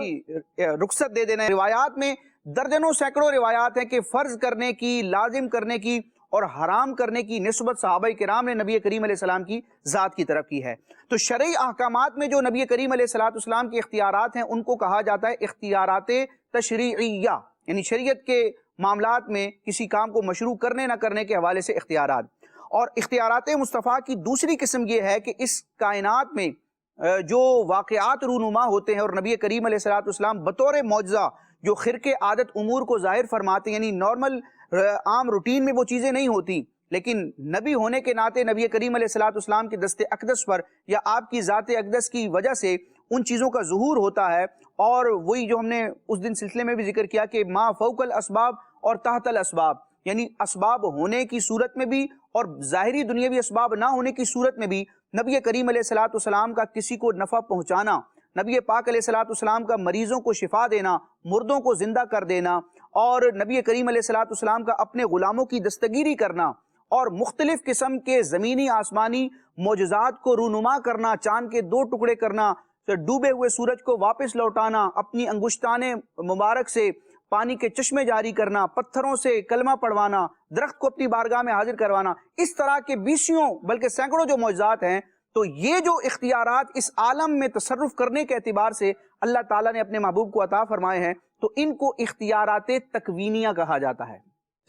رخصت دے دینا۔ روایات میں درجنوں سینکڑوں روایات ہیں کہ فرض کرنے کی، لازم کرنے کی اور حرام کرنے کی نسبت صحابہ کرام نے نبی کریم علیہ السلام کی ذات کی طرف کی ہے۔ تو شرعی احکامات میں جو نبی کریم علیہ الصلوۃ والسلام کے اختیارات ہیں، ان کو کہا جاتا ہے اختیارات تشریعیہ، یعنی شریعت کے معاملات میں کسی کام کو مشروع کرنے نہ کرنے کے حوالے سے اختیارات۔ اور اختیارات مصطفیٰ کی دوسری قسم یہ ہے کہ اس کائنات میں جو واقعات رونما ہوتے ہیں اور نبی کریم علیہ الصلوۃ والسلام بطور معجزہ جو خرق عادت امور کو ظاہر فرماتے ہیں، یعنی نارمل عام روٹین میں وہ چیزیں نہیں ہوتی، لیکن نبی ہونے کے ناطے نبی کریم علیہ الصلوۃ والسلام کے دست اقدس پر یا آپ کی ذات اقدس کی وجہ سے ان چیزوں کا ظہور ہوتا ہے، اور وہی جو ہم نے اس دن سلسلے میں بھی ذکر کیا کہ ما فوق الاسباب اور تحت الاسباب، یعنی اسباب ہونے کی صورت میں بھی اور ظاہری دنیاوی اسباب نہ ہونے کی صورت میں بھی نبی کریم علیہ الصلوۃ والسلام کا کسی کو نفع پہنچانا، نبی پاک علیہ الصلوۃ والسلام کا مریضوں کو شفا دینا، مردوں کو زندہ کر دینا، اور نبی کریم علیہ الصلوۃ والسلام کا اپنے غلاموں کی دستگیری کرنا، اور مختلف قسم کے زمینی آسمانی معجزات کو رونما کرنا، چاند کے 2 ٹکڑے کرنا، ڈوبے ہوئے سورج کو واپس لوٹانا، اپنی انگشتان مبارک سے پانی کے چشمے جاری کرنا، پتھروں سے کلمہ پڑھوانا، درخت کو اپنی بارگاہ میں حاضر کروانا، اس طرح کے بیسیوں بلکہ سینکڑوں جو معجزات ہیں، تو یہ جو اختیارات اس عالم میں تصرف کرنے کے اعتبار سے اللہ تعالیٰ نے اپنے محبوب کو عطا فرمائے ہیں، تو ان کو اختیارات تکوینیہ کہا جاتا ہے۔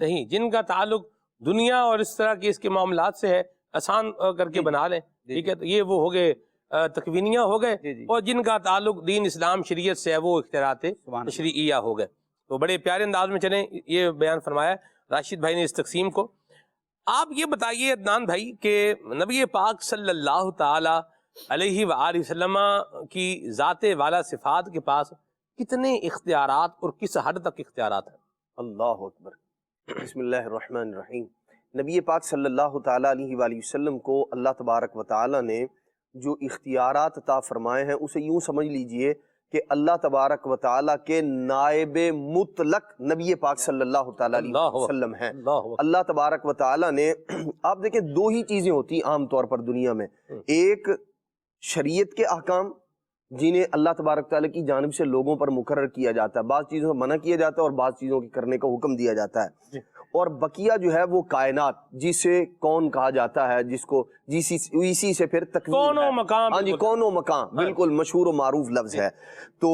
صحیح، جن کا تعلق دنیا اور اس طرح کے اس کے معاملات سے ہے، آسان کر کے بنا لیں، ٹھیک ہے، تو یہ وہ ہو گئے تکوینیہ ہو گئے، اور جن کا تعلق دین اسلام شریعت سے ہے وہ اختیارات تشریعیہ ہو گئے۔ تو بڑے پیارے انداز میں چلیں یہ بیان فرمایا راشد بھائی نے اس تقسیم کو۔ آپ یہ بتائیے عدنان بھائی کہ نبی پاک صلی اللہ تعالی علیہ وآلہ وسلم کی ذات والا صفات کے پاس کتنے اختیارات اور کس حد تک اختیارات ہیں؟ اللہ اکبر۔ بسم اللہ الرحمن الرحیم۔ نبی پاک صلی اللہ تعالیٰ علیہ وآلہ وسلم کو اللہ تبارک و تعالیٰ نے جو اختیارات عطا فرمائے ہیں اسے یوں سمجھ لیجئے کہ اللہ تبارک و تعالیٰ کے نائب مطلق نبی پاک صلی اللہ تعالیٰ علیہ وسلم ہیں۔ اللہ تبارک و تعالیٰ نے آپ دیکھیں دو ہی چیزیں ہوتی ہیں عام طور پر دنیا میں، ایک شریعت کے احکام جنہیں اللہ تبارک تعالیٰ کی جانب سے لوگوں پر مقرر کیا جاتا ہے، بعض چیزوں سے منع کیا جاتا ہے اور بعض چیزوں کے کرنے کا حکم دیا جاتا ہے، اور بقیہ جو ہے وہ کائنات جسے کون کہا جاتا ہے، جس کو اسی سے پھر تکوین کون و مقام، ہاں جی کون و مقام، بالکل مشہور و معروف لفظ ہے۔ تو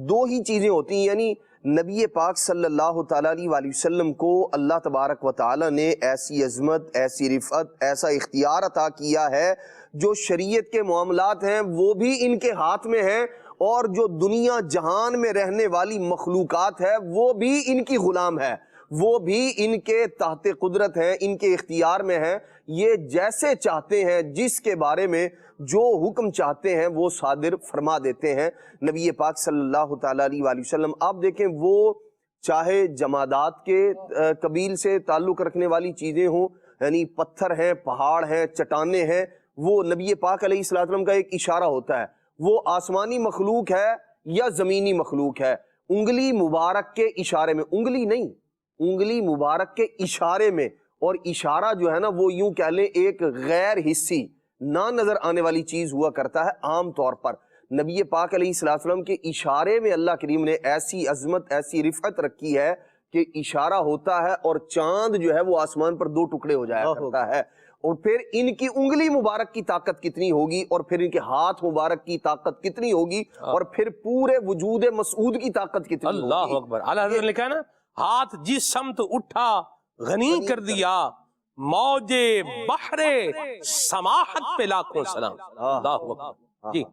دو ہی چیزیں ہوتی ہیں، یعنی نبی پاک صلی اللہ تعالیٰ علیہ وآلہ وسلم کو اللہ تبارک و تعالیٰ نے ایسی عظمت، ایسی رفعت، ایسا اختیار عطا کیا ہے جو شریعت کے معاملات ہیں وہ بھی ان کے ہاتھ میں ہیں، اور جو دنیا جہان میں رہنے والی مخلوقات ہے وہ بھی ان کی غلام ہے، وہ بھی ان کے تحت قدرت ہیں، ان کے اختیار میں ہیں۔ یہ جیسے چاہتے ہیں، جس کے بارے میں جو حکم چاہتے ہیں وہ صادر فرما دیتے ہیں نبی پاک صلی اللہ تعالیٰ علیہ وآلہ وسلم۔ آپ دیکھیں وہ چاہے جمادات کے قبیل سے تعلق رکھنے والی چیزیں ہوں، یعنی پتھر ہیں، پہاڑ ہیں، چٹانیں ہیں، وہ نبی پاک علیہ السلام کا ایک اشارہ ہوتا ہے، وہ آسمانی مخلوق ہے یا زمینی مخلوق ہے، انگلی مبارک کے اشارے میں، انگلی نہیں، انگلی مبارک کے اشارے میں، اور اشارہ جو ہے نا وہ یوں کہہ لیں ایک غیر حصی نہ نظر آنے والی چیز ہوا کرتا ہے عام طور پر۔ نبی پاک علیہ السلام کے اشارے میں اللہ کریم نے ایسی عظمت، ایسی رفعت رکھی ہے کہ اشارہ ہوتا ہے اور چاند جو ہے وہ آسمان پر دو ٹکڑے ہو جایا کرتا ہے، اور پھر ان کی انگلی مبارک کی طاقت کتنی ہوگی، اور پھر ان کے ہاتھ مبارک کی طاقت کتنی ہوگی، اور پھر پورے وجود مسعود کی طاقت کتنی ہوگی۔ اللہ اکبر۔ اعلیٰ حضرت نے لکھا ہے نا، ہاتھ جس سمت اٹھا غنی کر دیا، موج بحر سماحت پہ لاکھوں سلام۔ اللہ اکبر۔ جی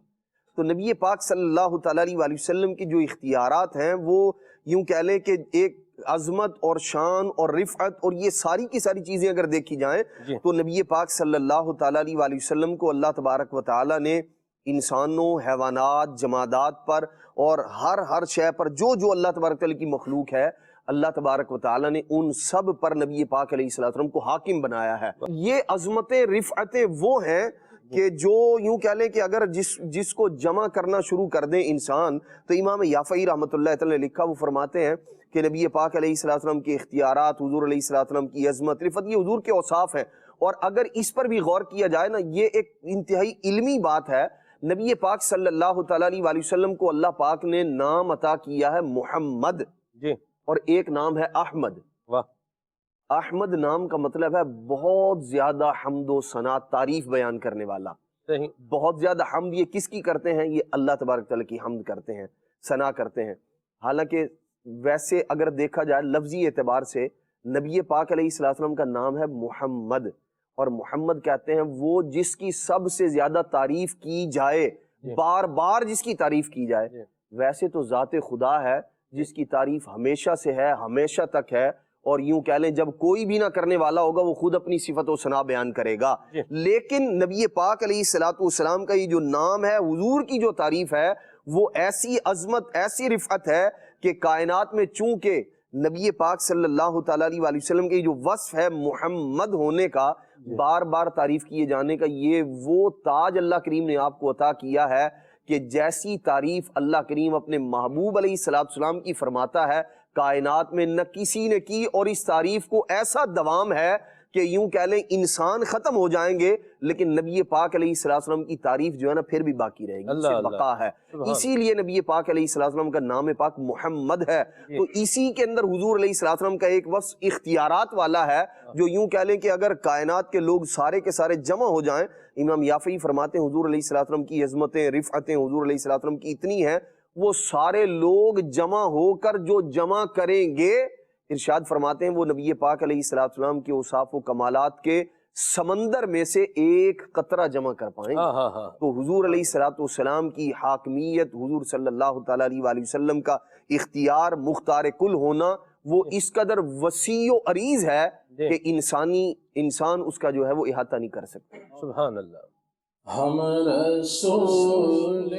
تو نبی پاک صلی اللہ تعالیٰ علیہ وآلہ وسلم کی جو اختیارات ہیں وہ یوں کہہ لیں کہ ایک عظمت اور شان اور رفعت اور یہ ساری کی ساری چیزیں اگر دیکھی جائیں تو نبی پاک صلی اللہ تعالیٰ علیہ وآلہ وسلم کو اللہ تبارک و تعالیٰ نے انسانوں، حیوانات، جمادات پر اور ہر شے پر جو جو اللہ تبارک تعالیٰ کی مخلوق ہے، اللہ تبارک و تعالیٰ نے ان سب پر نبی پاک علیہ السلام کو حاکم بنایا ہے۔ یہ عظمتیں، رفعتیں وہ ہیں کہ جو یوں کہہ لیں کہ اگر جس کو جمع کرنا شروع کر دیں انسان، تو امام یافعی رحمۃ اللہ تعالیٰ نے لکھا، وہ فرماتے ہیں کہ نبی پاک علیہ السلام کے اختیارات، حضور علیہ السلام کی عظمت، رفعت، یہ حضور کے اوصاف ہیں، اور اگر اس پر بھی غور کیا جائے نا، یہ ایک انتہائی علمی بات ہے۔ نبی پاک صلی اللہ تعالیٰ علیہ وآلہ وسلم کو اللہ پاک نے نام عطا کیا ہے محمد، جی، اور ایک نام ہے احمد۔ واہ۔ احمد نام کا مطلب ہے بہت زیادہ حمد و ثنا، تعریف بیان کرنے والا۔ صحیح۔ بہت زیادہ حمد یہ کس کی کرتے ہیں؟ یہ اللہ تبارک تعالیٰ کی حمد کرتے ہیں، ثنا کرتے ہیں۔ حالانکہ ویسے اگر دیکھا جائے لفظی اعتبار سے نبی پاک علیہ السلام کا نام ہے محمد، اور محمد کہتے ہیں وہ جس کی سب سے زیادہ تعریف کی جائے، بار بار جس کی تعریف کی جائے۔ ویسے تو ذات خدا ہے جس کی تعریف ہمیشہ سے ہے، ہمیشہ تک ہے، اور یوں کہہ لیں جب کوئی بھی نہ کرنے والا ہوگا وہ خود اپنی صفت و ثنا بیان کرے گا۔ لیکن نبی پاک علیہ السلام کا یہ جو نام ہے، حضور کی جو تعریف ہے، وہ ایسی عظمت، ایسی رفعت ہے کہ کائنات میں چونکہ نبی پاک صلی اللہ تعالیٰ علیہ وآلہ وسلم کے جو وصف ہے محمد ہونے کا، بار بار تعریف کیے جانے کا، یہ وہ تاج اللہ کریم نے آپ کو عطا کیا ہے کہ جیسی تعریف اللہ کریم اپنے محبوب علیہ السلام کی فرماتا ہے، کائنات میں نہ کسی نے کی، اور اس تعریف کو ایسا دوام ہے کہ یوں کہہ لیں انسان ختم ہو جائیں گے لیکن نبی پاک علیہ السلام کی تعریف جو ہے نا پھر بھی باقی رہے گی، اسے بقا ہے۔ اسی لیے نبی پاک علیہ السلام کا نام پاک محمد ہے۔ تو اسی کے اندر حضور علیہ السلام کا ایک وصف اختیارات والا ہے، جو یوں کہہ لیں کہ اگر کائنات کے لوگ سارے کے سارے جمع ہو جائیں، امام یافعی فرماتے ہیں حضور علیہ السلام کی عظمتیں، رفعتیں حضور علیہ السلام کی اتنی ہیں، وہ سارے لوگ جمع ہو کر جو جمع کریں گے، ارشاد فرماتے ہیں وہ نبی پاک علیہ السلام کے اوصاف و کمالات کے سمندر میں سے ایک قطرہ جمع کر پائیں گے۔ تو حضور علیہ السلام کی حاکمیت، حضور صلی اللہ تعالیٰ علیہ وآلہ وسلم کا اختیار، مختار کل ہونا، وہ اس قدر وسیع و عریض ہے کہ انسان اس کا جو ہے وہ احاطہ نہیں کر سکتے۔ سبحان اللہ۔ ہم رسول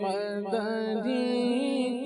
مدنی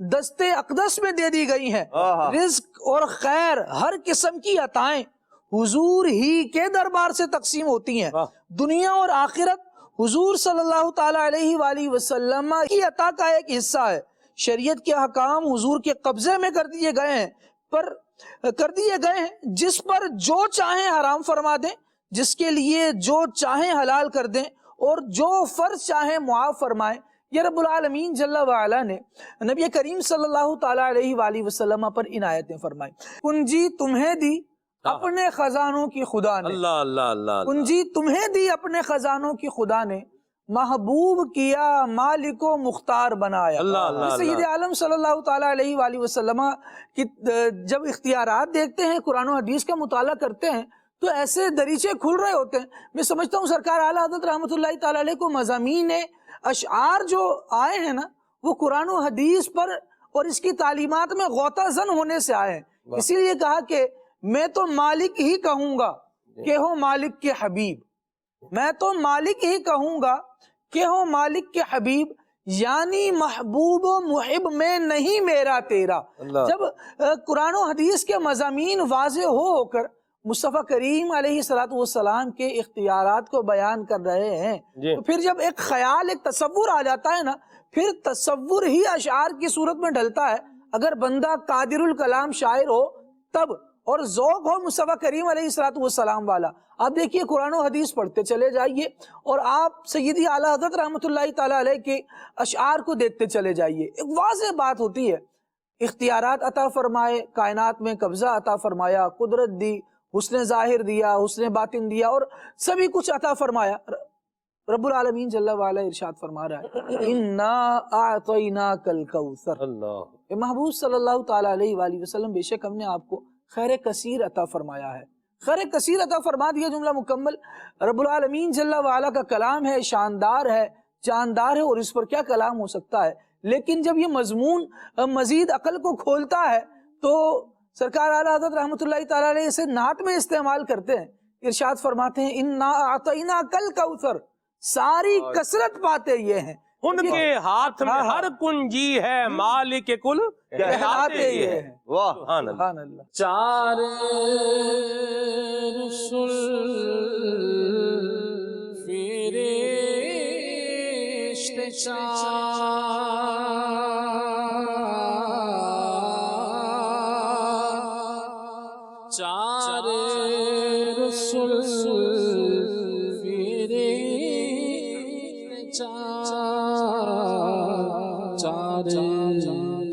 دستے اقدس میں دے دی گئی ہیں، رزق اور خیر ہر قسم کی عطائیں حضور ہی کے دربار سے تقسیم ہوتی ہیں۔ دنیا اور آخرت حضور صلی اللہ تعالی علیہ وآلہ وسلم کی عطا کا ایک حصہ ہے۔ شریعت کے احکام حضور کے قبضے میں کر دیے گئے ہیں، جس پر جو چاہیں حرام فرما دیں، جس کے لیے جو چاہیں حلال کر دیں، اور جو فرض چاہیں معاف فرمائیں۔ یہ رب العالمین جل وعلا نے نبی کریم صلی اللہ تعالی علیہ وآلہ وسلم پر عنایتیں فرمائی۔ کنجی تمہیں دی اپنے خزانوں کی خدا نے، اللہ اللہ اللہ، کنجی تمہیں دی اپنے خزانوں کی خدا نے، محبوب کیا مالک و مختار بنایا۔ اللہ اللہ، سید عالم صلی اللہ تعالی علیہ وآلہ وسلم کی جب اختیارات دیکھتے ہیں، قرآن و حدیث کا مطالعہ کرتے ہیں، تو ایسے دریچے کھل رہے ہوتے ہیں۔ میں سمجھتا ہوں سرکار اعلیٰ حضرت رحمۃ اللہ تعالی علیہ کو مضامین اشعار جو آئے ہیں نا، وہ قرآن و حدیث پر اور اس کی تعلیمات میں غوطہ زن ہونے سے آئے ہیں۔ اسی لیے کہا کہ میں تو مالک ہی کہوں گا کہ ہو مالک کے حبیب، میں تو مالک ہی کہوں گا کہ ہو مالک کے حبیب، یعنی محبوب و محب میں نہیں میرا تیرا۔ جب قرآن و حدیث کے مضامین واضح ہو کر مصطفیٰ کریم علیہ السلام کے اختیارات کو بیان کر رہے ہیں، تو پھر جب ایک خیال، ایک تصور آ جاتا ہے نا، پھر تصور ہی اشعار کی صورت میں ڈھلتا ہے۔ اگر بندہ قادر الکلام شاعر ہو تب، اور ذوق ہو مصطفیٰ کریم علیہ السلام والا۔ آپ دیکھیے قرآن و حدیث پڑھتے چلے جائیے، اور آپ سیدی اعلیٰ حضرت رحمۃ اللہ تعالیٰ علیہ کے اشعار کو دیکھتے چلے جائیے۔ ایک واضح بات ہوتی ہے، اختیارات عطا فرمائے، کائنات میں قبضہ عطا فرمایا، قدرت دی، حسن ظاہر دیا، حسن باطن دیا، اور سبھی کچھ عطا فرمایا۔ رب العالمین جل وعلا ارشاد فرما رہا ہے، اِنَّا أَعْطَيْنَاكَ الْكَوْثَرَ۔ اللہ محبوب صلی اللہ تعالی علیہ وآلہ وسلم، بے شک ہم نے آپ کو خیر کثیر عطا فرمایا ہے، خیر کثیر عطا فرما دیا، جملہ مکمل۔ رب العالمین جل وعلا کا کلام ہے، شاندار ہے، جاندار ہے، اور اس پر کیا کلام ہو سکتا ہے۔ لیکن جب یہ مضمون مزید عقل کو کھولتا ہے تو سرکار اعلیٰ حضرت رحمۃ اللہ تعالی علیہ اسے نعت میں استعمال کرتے ہیں۔ ارشاد فرماتے ہیں، اِنَّا أَعْطَيْنَاكَ الْكَوْثَرَ، ساری کثرت پاتے یہ ہیں، ان کے ہاتھ میں ہر کنجی ہے، مالک کل کہلاتے یہ ہیں۔ سبحان اللہ۔ سبحان اللہ۔ چار رسول فرشتے چار رسول فرشتے چار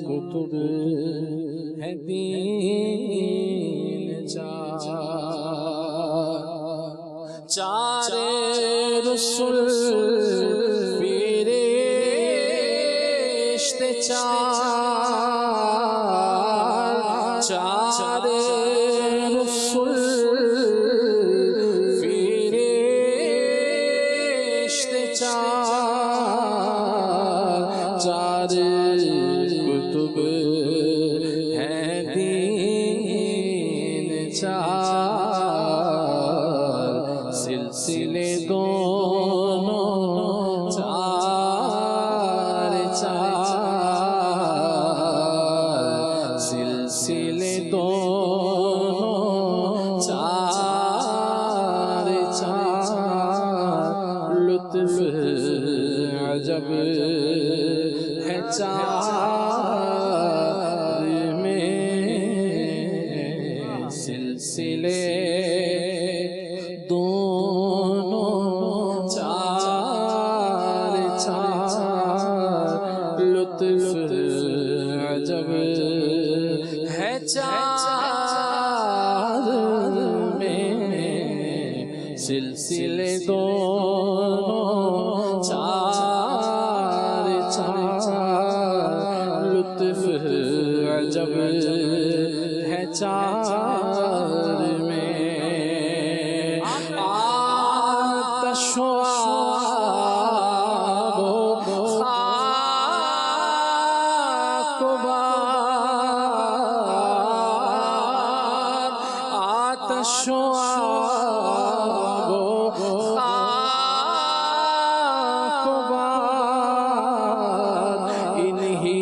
کتب ہے دین چار رسول فرشتے چار رسول فرشتے چار کتب ہے دین چار سلسلے دونوں چار چار سلسلے دونوں چار چار لطف عجب ہے چار میں سلسلے دونوں چار چار لطف عجب ہے چار میں سلسلے دونوں چار چار لطف عجب ہے چار میں آتش و آب و خاک و باد، آتش و آب و خاک و باد، انہی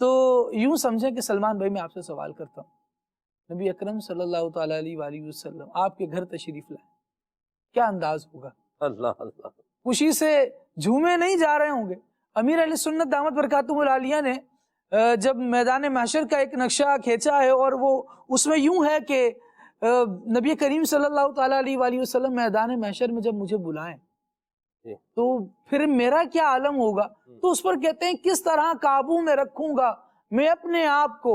تو یوں سمجھیں کہ سلمان بھائی میں آپ سے سوال کرتا ہوں، نبی اکرم صلی اللہ تعالیٰ علیہ وآلہ وسلم آپ کے گھر تشریف لائیں، کیا انداز ہوگا؟ اللہ اللہ، خوشی سے جھومے نہیں جا رہے ہوں گے؟ امیر اہل سنت دامت برکاتہ العالیہ نے جب میدان محشر کا ایک نقشہ کھینچا ہے، اور وہ اس میں یوں ہے کہ نبی کریم صلی اللہ تعالیٰ علیہ وآلہ وسلم میدان محشر میں جب مجھے بلائیں تو پھر میرا کیا عالم ہوگا؟ تو اس پر کہتے ہیں کس طرح قابو میں رکھوں گا میں اپنے آپ کو،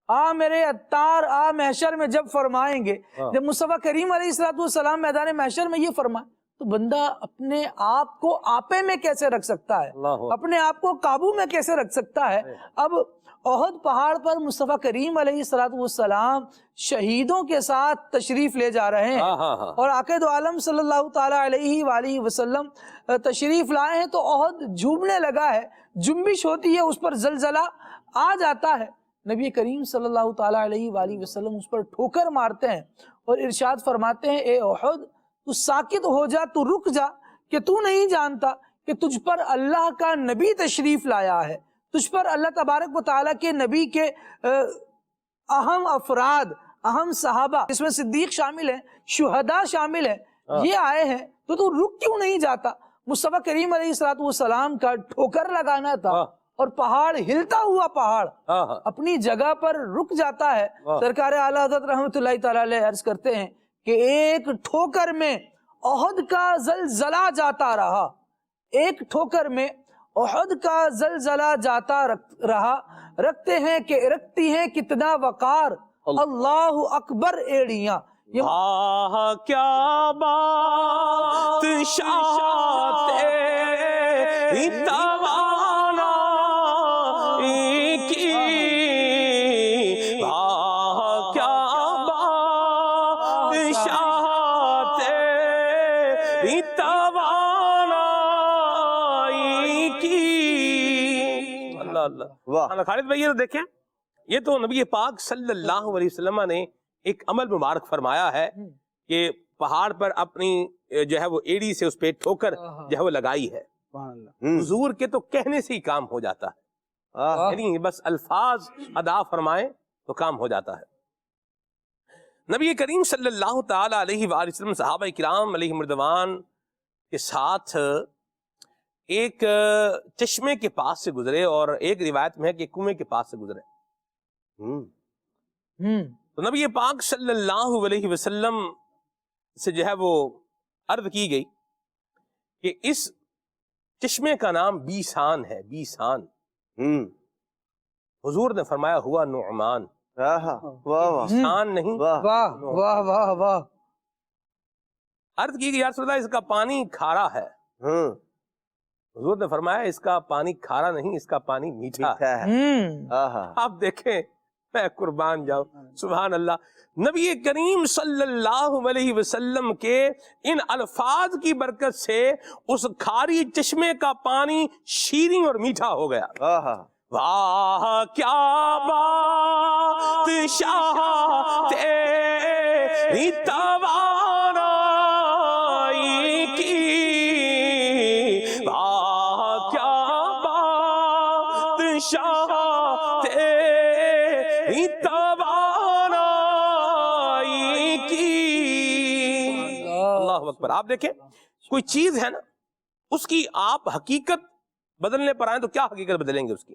آ میرے عطار آ محشر میں جب فرمائیں گے، جب مصطفیٰ کریم علیہ السلام میدان محشر میں یہ فرمائیں تو بندہ اپنے آپ کو آپے میں کیسے رکھ سکتا ہے، اپنے آپ کو قابو میں کیسے رکھ سکتا ہے؟ اب احد پہاڑ پر مصطفیٰ کریم علیہ السلام شہیدوں کے ساتھ تشریف لے جا رہے ہیں، اور آقا دو عالم صلی اللہ تعالیٰ علیہ وآلہ وسلم تشریف لائے ہیں، تو احد جھومنے لگا ہے، جنبش ہوتی ہے، اس پر زلزلہ آ جاتا ہے، نبی کریم صلی اللہ تعالیٰ علیہ وآلہ وسلم اس پر ٹھوکر مارتے ہیں اور ارشاد فرماتے ہیں اے احد تو ساکت ہو جا، تو رک جا، کہ تو نہیں جانتا کہ تجھ پر اللہ کا نبی تشریف لایا ہے، تجھ پر اللہ تبارک و تعالیٰ کے نبی کے اہم افراد، اہم صحابہ، اس میں صدیق شامل ہیں، شہداء شامل ہیں، یہ آئے ہیں، تو رک کیوں نہیں جاتا؟ مصطفیٰ کریم علیہ السلام کا ٹھوکر لگانا تھا، اور پہاڑ ہلتا ہوا پہاڑ اپنی جگہ پر رک جاتا ہے۔ سرکار اعلیٰ حضرت رحمۃ اللہ تعالیٰ علیہ عرض کرتے ہیں کہ ایک ٹھوکر میں احد کا زلزلہ جاتا رہا، ایک ٹھوکر میں احد کا زلزلہ جاتا رہا، رکھتی ہیں کتنا وقار، اللہ اکبر ایڑیاں۔ کیا بات شاہ تیری توانائی کی، کیا بات شاہ تیری توانائی کی۔ اللہ اللہ، واہ خالد بھائی، یہ تو دیکھیں، یہ تو نبی پاک صلی اللہ علیہ وسلم نے ایک عمل مبارک فرمایا ہے کہ پہاڑ پر اپنی جو ہے وہ ایڑی سے اس پہ ٹھوکر جو ہے وہ لگائی ہے۔ حضور کے تو کہنے سے ہی کام ہو جاتا ہے، یعنی بس الفاظ ادا فرمائیں تو کام ہو جاتا ہے۔ نبی کریم صلی اللہ تعالی علیہ وآلہ وسلم صحابہ کرام علیہ رضوان کے ساتھ ایک چشمے کے پاس سے گزرے، اور ایک روایت میں ہے کہ کنویں کے پاس سے گزرے۔ تو نبی پاک صلی اللہ علیہ وسلم سے جو ہے وہ عرض کی گئی کہ اس چشمے کا نام بیسان ہے، بیسان۔ حضور نے فرمایا ہوا نعمان، بیسان نہیں، واہ واہ واہ واہ۔ عرض کی گئی یا رسول اللہ اس کا پانی کھارا ہے، حضور نے فرمایا اس کا پانی کھارا نہیں، اس کا پانی میٹھا ہے۔ آپ دیکھیں، میں قربان جاؤں، سبحان اللہ، نبی کریم صلی اللہ علیہ وسلم کے ان الفاظ کی برکت سے اس کھاری چشمے کا پانی شیریں اور میٹھا ہو گیا۔ واہ کیا بات شاہ تیری توانائی کی، واہ کیا بات شاہ تیری توانائی کی۔ اللہ اکبر۔ آپ دیکھیں، کوئی چیز ہے نا، اس کی آپ حقیقت بدلنے پر آئیں تو کیا حقیقت بدلیں گے اس کی؟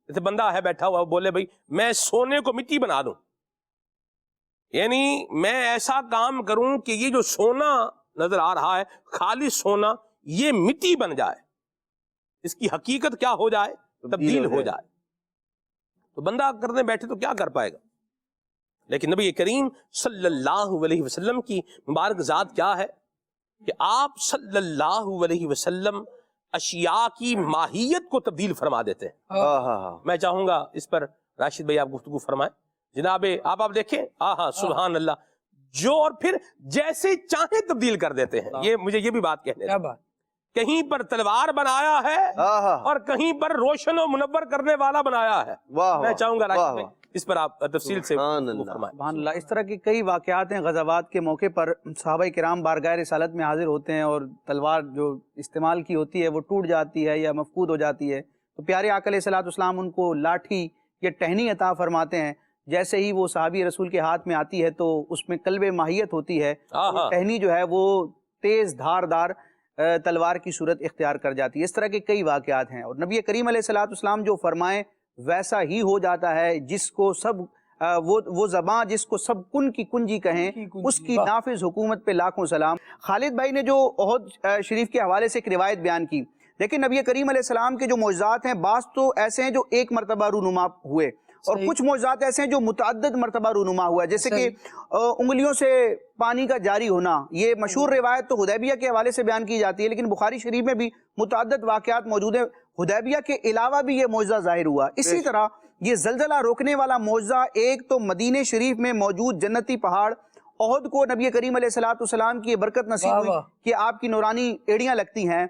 جیسے بندہ ہے بیٹھا ہوا، بولے بھائی میں سونے کو مٹی بنا دوں، یعنی میں ایسا کام کروں کہ یہ جو سونا نظر آ رہا ہے، خالص سونا، یہ مٹی بن جائے، اس کی حقیقت کیا ہو جائے؟ تبدیل ہو جائے۔ تو بندہ کرنے بیٹھے تو کیا کر پائے گا؟ لیکن نبی کریم صلی اللہ علیہ وسلم کی مبارک ذات کیا ہے کہ آپ صلی اللہ علیہ وسلم اشیاء کی ماہیت کو تبدیل فرما دیتے ہیں۔ میں چاہوں گا اس پر راشد بھائی آپ گفتگو فرمائیں۔ جناب آپ دیکھیں، سبحان اللہ، جو اور پھر جیسے چاہیں تبدیل کر دیتے ہیں۔ یہ مجھے یہ بھی بات کہنے دیں، کہیں پر تلوار بنایا ہے اور کہیں پر روشن و منور کرنے والا بنایا ہے۔ میں چاہوں گا راشد بھائی اس پر آپ تفصیل سے فرمائیں۔ سبحان اللہ، اس طرح کے کئی واقعات ہیں، غزوات کے موقع پر صحابہ کرام بارگاہ رسالت میں حاضر ہوتے ہیں اور تلوار جو استعمال کی ہوتی ہے وہ ٹوٹ جاتی ہے یا مفقود ہو جاتی ہے، تو تو پیارے آقا علیہ الصلوۃ والسلام ان کو لاٹھی یا ٹہنی عطا فرماتے ہیں. جیسے ہی وہ صحابی رسول کے ہاتھ میں آتی ہے تو اس میں قلب ماہیت ہوتی ہے. ٹہنی جو ہے وہ تیز دھاردار تلوار کی صورت اختیار کر جاتی ہے. اس طرح کے کئی واقعات ہیں اور نبی کریم علیہ الصلوۃ والسلام جو فرمائیں ویسا ہی ہو جاتا ہے. جس کو سب وہ زباں جس کو سب کن کی کنجی کہیں اس کی نافذ حکومت پہ لاکھوں سلام. خالد بھائی نے جو احد شریف کے حوالے سے ایک روایت بیان کی، لیکن نبی کریم علیہ السلام کے جو معجزات ہیں بعض تو ایسے ہیں جو ایک مرتبہ رونما ہوئے اور کچھ معجزات ایسے ہیں جو متعدد مرتبہ رونما ہوا ہے، جیسے کہ انگلیوں سے پانی کا جاری ہونا. یہ مشہور روایت تو حدیبیہ کے حوالے سے بیان کی جاتی ہے، لیکن بخاری شریف میں بھی متعدد واقعات موجود ہیں. حدیبیہ کے علاوہ بھی یہ معجزہ ظاہر ہوا. اسی طرح یہ زلزلہ روکنے والا معجزہ ایک تو مدینہ شریف میں موجود جنتی پہاڑ احد کو نبی کریم علیہ الصلوۃ والسلام کی برکت نصیب ہوئی کہ آپ کی نورانی ایڑیاں لگتی ہیں.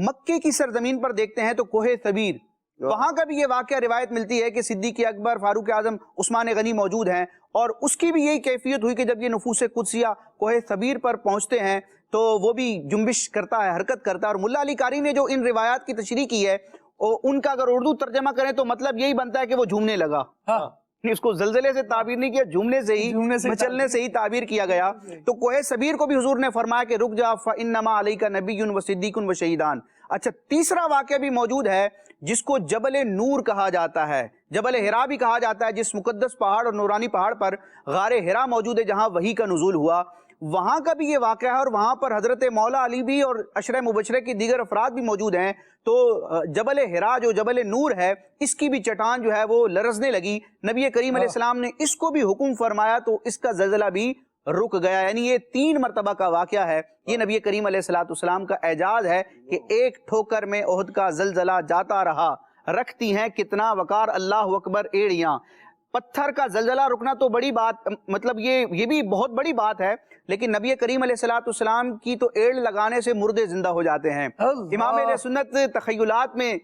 مکے کی سرزمین پر دیکھتے ہیں تو کوہ ثبیر، وہاں کا بھی یہ واقعہ روایت ملتی ہے کہ صدیق اکبر، فاروق اعظم، عثمان غنی موجود ہیں اور اس کی بھی یہی کیفیت ہوئی کہ جب یہ نفوس قدسیہ کوہ ثبیر پر پہنچتے ہیں تو وہ بھی جنبش کرتا ہے، حرکت کرتا ہے. اور ملا علی قاری نے جو ان روایات کی تشریح کی ہے ان کا اگر اردو ترجمہ کریں تو مطلب یہی بنتا ہے کہ وہ جھومنے لگا. اس کو زلزلے سے تعبیر نہیں کیا، جھومنے سے ہی مچلنے سے ہی تعبیر کیا گیا. تو کوہ ثبیر کو بھی حضور نے فرمایا کہ رک جا فإنما علیک نبی و صدیق و شہیدان. اچھا، تیسرا واقعہ بھی موجود ہے جس کو جبل نور کہا جاتا ہے، جبل حرا بھی کہا جاتا ہے، جس مقدس پہاڑ اور نورانی پہاڑ پر غار حرا موجود ہے جہاں وحی کا نزول ہوا. وہاں کا بھی یہ واقعہ ہے اور وہاں پر حضرت مولا علی بھی اور عشرہ مبشرہ کی دیگر افراد بھی موجود ہیں. تو جبل حرا جو جبل نور ہے اس کی بھی چٹان جو ہے وہ لرزنے لگی. نبی کریم علیہ السلام نے اس کو بھی حکم فرمایا تو اس کا زلزلہ بھی رک گیا. یعنی یہ 3 مرتبہ کا واقعہ ہے. یہ نبی کریم علیہ الصلوۃ والسلام کا اعجاز ہے کہ ایک ٹھوکر میں احد کا زلزلہ جاتا رہا. رکھتی ہیں کتنا وقار اللہ اکبر ایڑیاں. پتھر کا زلزلہ رکنا تو بڑی بات، مطلب یہ بھی بہت بڑی بات ہے، لیکن نبی کریم علیہ الصلوۃ والسلام کی تو ایڑ لگانے سے مردے زندہ ہو جاتے ہیں. امام اہل سنت تخیلات میں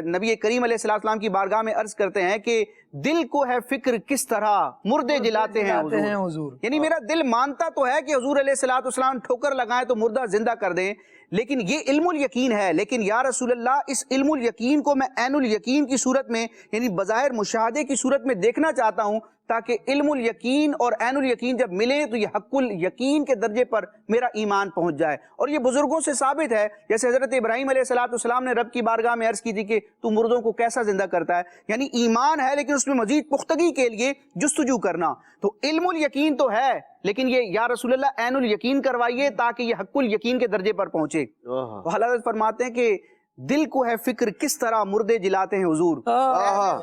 نبی کریم علیہ الصلوۃ والسلام کی بارگاہ میں عرض کرتے ہیں کہ دل کو ہے فکر کس طرح مردے جلاتے ہیں حضور. یعنی میرا دل مانتا تو ہے کہ حضور علیہ الصلوۃ والسلام ٹھوکر لگائیں تو مردہ زندہ کر دیں، لیکن یہ علم الیقین ہے. لیکن یا رسول اللہ اس علم الیقین کو میں عین الیقین کی صورت میں یعنی بظاہر مشاہدے کی صورت میں دیکھنا چاہتا ہوں تاکہ علم الیقین اور عین الیقین جب ملے تو یہ حق الیقین کے درجے پر میرا ایمان پہنچ جائے. اور یہ بزرگوں سے ثابت ہے، جیسے حضرت ابراہیم علیہ الصلوۃ والسلام نے رب کی بارگاہ میں عرض کی تھی کہ تو مردوں کو کیسا زندہ کرتا ہے. یعنی ایمان ہے لیکن اس میں مزید پختگی کے لیے جستجو کرنا. تو علم الیقین تو ہے لیکن یہ یا رسول اللہ عین الیقین کروائیے تاکہ یہ حق الیقین کے درجے پر پہنچے. تو حضرت فرماتے ہیں کہ دل کو ہے فکر کس طرح مردے جلاتے ہیں حضور.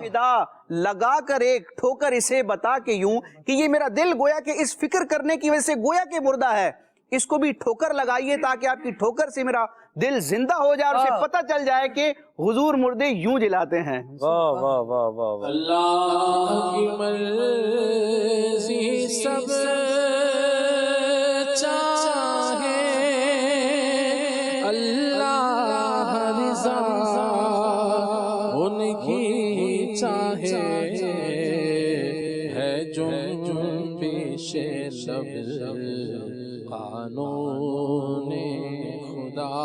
فدا لگا کر ایک ٹھوکر اسے بتا کے یوں کہ یہ میرا دل گویا کہ اس فکر کرنے کی وجہ سے گویا کہ مردہ ہے، اس کو بھی ٹھوکر لگائیے تاکہ آپ کی ٹھوکر سے میرا دل زندہ ہو جائے اور اسے پتہ چل جائے کہ حضور مردے یوں جلاتے ہیں. واہ واہ واہ واہ. اللہ کی مرضی سب چاہے، اللہ رضا ان کی چاہے، ہے جنبش لب قانون خدا،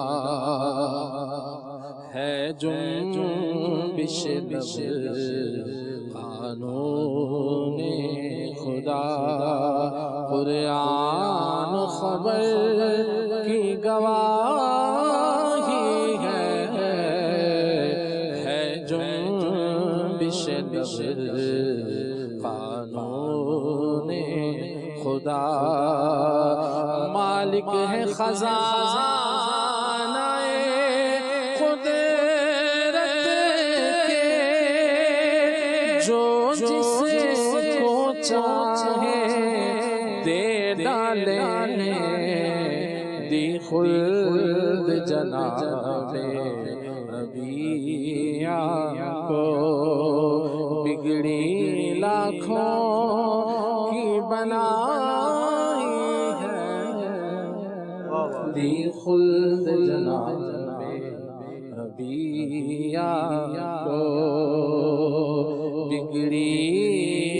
ہے جنبش لب قانون خدا. قرآن خبر کی گواہی ہے جنبش لب قانون خدا. مالک ہے خزانہ قدرت کے، جو جسے کو چاہے دے ڈالے، دی خلد جناب نبی کو، بگڑی لاکھوں کی بنائی ہے، دی خلد جناب نبی کو، بگڑی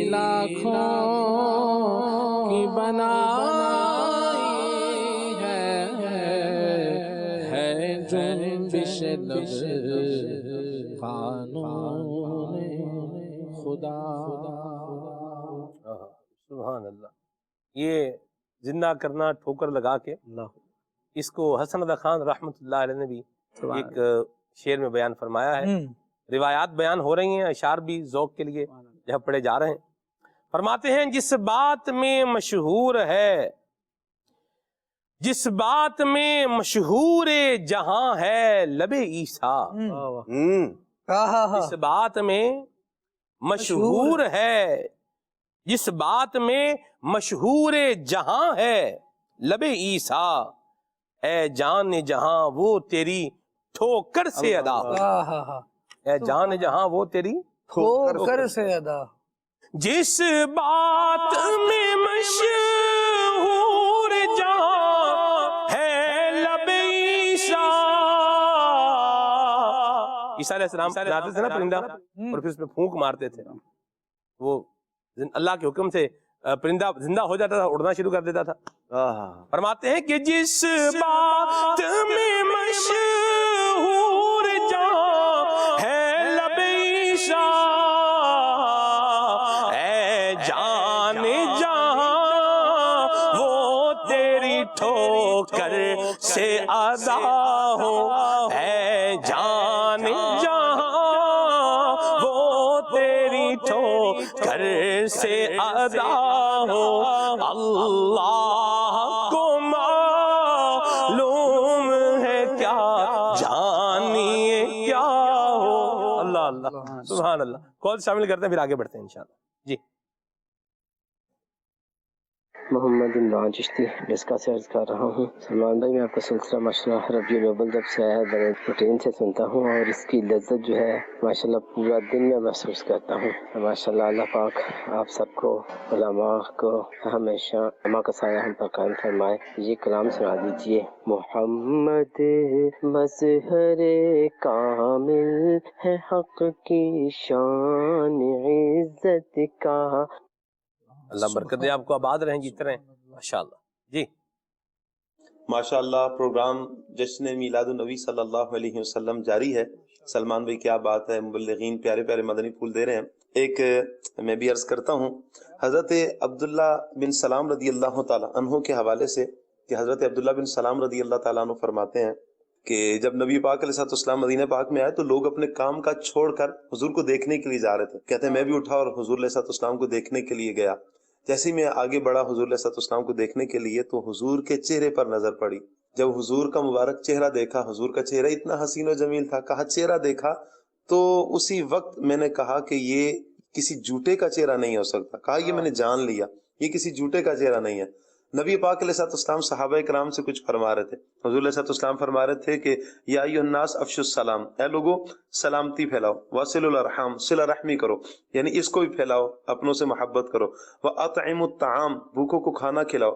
لاکھوں کی بنائی ہے جنبش لب خدا سبحان اللہ. یہ زندہ کرنا ٹھوکر لگا کے، اس کو حسن رضا خان رحمۃ اللہ علیہ نے بھی ایک شعر میں بیان فرمایا ہے. روایات بیان ہو رہی ہیں، اشعار بھی ذوق کے لیے جہاں پڑھے جا رہے ہیں. فرماتے ہیں جس بات میں مشہور ہے، جس بات میں مشہور جہاں ہے لب عیسیٰ، جس بات میں مشہور ہے، جس بات میں مشہور جہاں ہے لب عیسیٰ، اے جان جہاں وہ تیری ٹھوکر سے ادا ہو. اے جان جہاں وہ تیری ٹھوکر سے ادا. جس بات میں مشہور جہاں ہے لب عیسیٰ. عیسیٰ علیہ السلام لاتے تھے نا پرندہ، اور پھر اس میں پھونک مارتے تھے. وہ اللہ کے حکم سے پرندہ زندہ ہو جاتا تھا، اڑنا شروع کر دیتا تھا. فرماتے ہیں کہ جس بات میں مشہور جہاں ہے لب عیسیٰ، اے جان جہاں وہ تیری ٹھوکر سے ادا ہو، اے جان جہاں وہ تیری ٹھوکر سے ادا ہو. اللہ کو معلوم ہے کیا جانیے کیا ہو. اللہ اللہ سبحان اللہ. کال شامل کرتے ہیں پھر آگے بڑھتے ہیں انشاءاللہ. جی محمد عمران چشتی ڈسکا سے عرض کر رہا ہوں. سلمان بھائی، میں آپ کا سلسلہ ماشاءاللہ ربیع الاول جب سے آیا ہے بڑے روٹین سے سنتا ہوں، اور اس کی لذت جو ہے ماشاءاللہ پورا دن میں محسوس کرتا ہوں. ماشاءاللہ اللہ پاک آپ سب کو، علماء کو ہمیشہ علماء کا سایہ ہم پر قائم فرمائے. یہ کلام سنا دیجئے. محمد مظہر کامل ہے حق کی شان عزت کا. اللہ برکت دے آپ کو، آباد رہیں جیتے رہیں ماشاءاللہ. جی ماشاءاللہ پروگرام جشن میلاد النبی صلی اللہ علیہ وسلم جاری ہے. سلمان بھائی کیا بات ہے، مبلغین پیارے پیارے مدنی پھول دے رہے ہیں. ایک میں بھی عرض کرتا ہوں حضرت عبداللہ بن سلام رضی اللہ تعالیٰ عنہ کے حوالے سے کہ حضرت عبداللہ بن سلام رضی اللہ تعالیٰ عنہ فرماتے ہیں کہ جب نبی پاک علیہ السلام مدینہ پاک میں آئے تو لوگ اپنے کام کا چھوڑ کر حضور کو دیکھنے کے لیے جا رہے تھے. کہتے ہیں میں بھی اٹھا اور حضور علیہ السلام کو دیکھنے کے لیے گیا. جیسے ہی میں آگے بڑھا حضور علیہ السلام کو دیکھنے کے لیے تو حضور کے چہرے پر نظر پڑی. جب حضور کا مبارک چہرہ دیکھا، حضور کا چہرہ اتنا حسین و جمیل تھا. کہا چہرہ دیکھا تو اسی وقت میں نے کہا کہ یہ کسی جھوٹے کا چہرہ نہیں ہو سکتا. کہا یہ میں نے جان لیا، یہ کسی جھوٹے کا چہرہ نہیں ہے. نبی پاک علیہ السلام صحابہ کرام سے کچھ فرما رہے تھے. حضور علیہ السلام فرما رہے تھے کہ یا ایھا الناس افشوا السلام، اے لوگو سلامتی پھیلاؤ. وصلوا الارحام، صلہ رحمی کرو، یعنی اس کو بھی پھیلاؤ، اپنوں سے محبت کرو. واطعموا الطعام، بھوکوں کو کھانا کھلاؤ.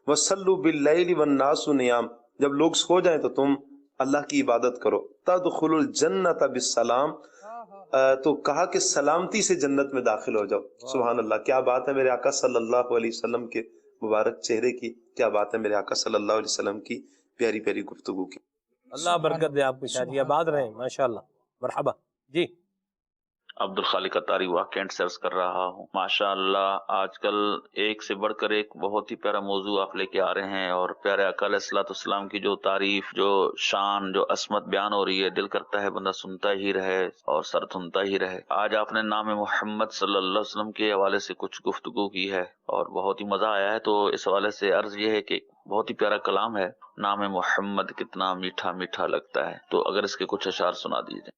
وصلوا باللیل والناس نیام، جب لوگ سو جائیں تو تم اللہ کی عبادت کرو. تدخلوا الجنۃ بالسلام، تو کہا کہ سلامتی سے جنت میں داخل ہو جاؤ. سبحان اللہ، کیا بات ہے میرے آقا صلی اللہ علیہ وسلم کے مبارک چہرے کی، کیا بات ہے میرے آقا صلی اللہ علیہ وسلم کی پیاری پیاری گفتگو کی. اللہ برکت دے آپ کو، شادی آباد رہیں ماشاءاللہ. مرحبا. جی عبد الخالق اتاری واقعین سے عرض کر رہا ہوں. ماشاءاللہ آج کل ایک سے بڑھ کر ایک بہت ہی پیارا موضوع آپ لے کے آ رہے ہیں، اور پیارے آقا علیہ الصلوۃ والسلام کی جو تعریف، جو شان، جو عظمت بیان ہو رہی ہے، دل کرتا ہے بندہ سنتا ہی رہے اور سر تھمتا ہی رہے. آج آپ نے نام محمد صلی اللہ علیہ وسلم کے حوالے سے کچھ گفتگو کی ہے اور بہت ہی مزہ آیا ہے. تو اس حوالے سے عرض یہ ہے کہ بہت ہی پیارا کلام ہے. نام محمد کتنا میٹھا میٹھا لگتا ہے، تو اگر اس کے کچھ اشعار سنا دیجیے.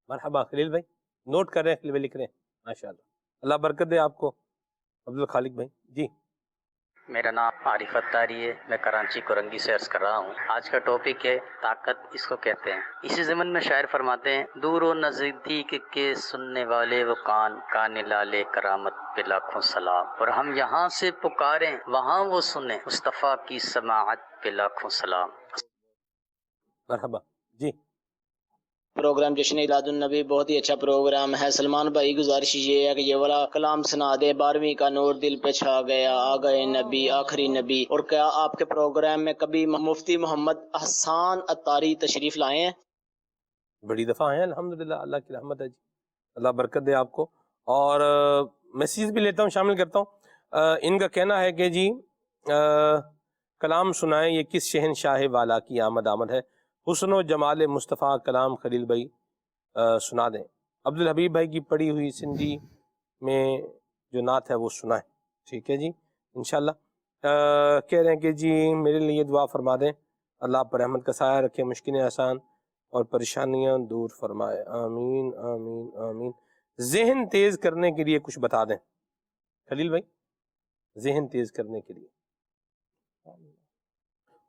مرحبا. خلیل بھائی نوٹ کر رہے ہیں، خلیل بھائی لکھ رہے ہیں ماشاءاللہ. اللہ برکت دے آپ کو عبد الخالق بھائی. جی میرا نام عارف اتاری ہے، میں کراچی کورنگی سے عرض کر رہا ہوں. آج کا ٹاپک ہے طاقت، اس کو کہتے ہیں. اسی ضمن میں شاعر فرماتے ہیں دور و نزدیک کے سننے والے وہ کان لالے کرامت پہ لاکھوں سلام، اور ہم یہاں سے پکاریں وہاں وہ سنیں مصطفیٰ کی سماعت پہ لاکھوں سلام. مرحبا. جی پروگرام جشن میلاد النبی بہت ہی اچھا پروگرام ہے. سلمان بھائی گزارش یہ ہے کہ یہ والا کلام سنا دے. 12ویں کا نور دل پہ چھا گیا، آ گئے نبی آخری نبی. اور کیا آپ کے پروگرام میں کبھی مفتی محمد احسان اتاری تشریف لائے ہیں؟ بڑی دفعہ ہیں الحمدللہ، اللہ کی رحمت ہے. جی اللہ برکت دے آپ کو. اور میسیج بھی لیتا ہوں، شامل کرتا ہوں۔ ان کا کہنا ہے کہ جی کلام سنائیں، یہ کس شہنشاہ والا کی آمد آمد ہے، حسن و جمال مصطفیٰ کلام خلیل بھائی سنا دیں۔ عبدالحبیب بھائی کی پڑھی ہوئی سندھی میں جو نعت ہے وہ سنائیں، ٹھیک ہے جی انشاءاللہ۔ کہہ رہے ہیں کہ جی میرے لیے دعا فرما دیں، اللہ پر رحمت کا سایہ رکھے، مشکلیں آسان اور پریشانیاں دور فرمائے، آمین آمین آمین۔ ذہن تیز کرنے کے لیے کچھ بتا دیں خلیل بھائی، ذہن تیز کرنے کے لیے۔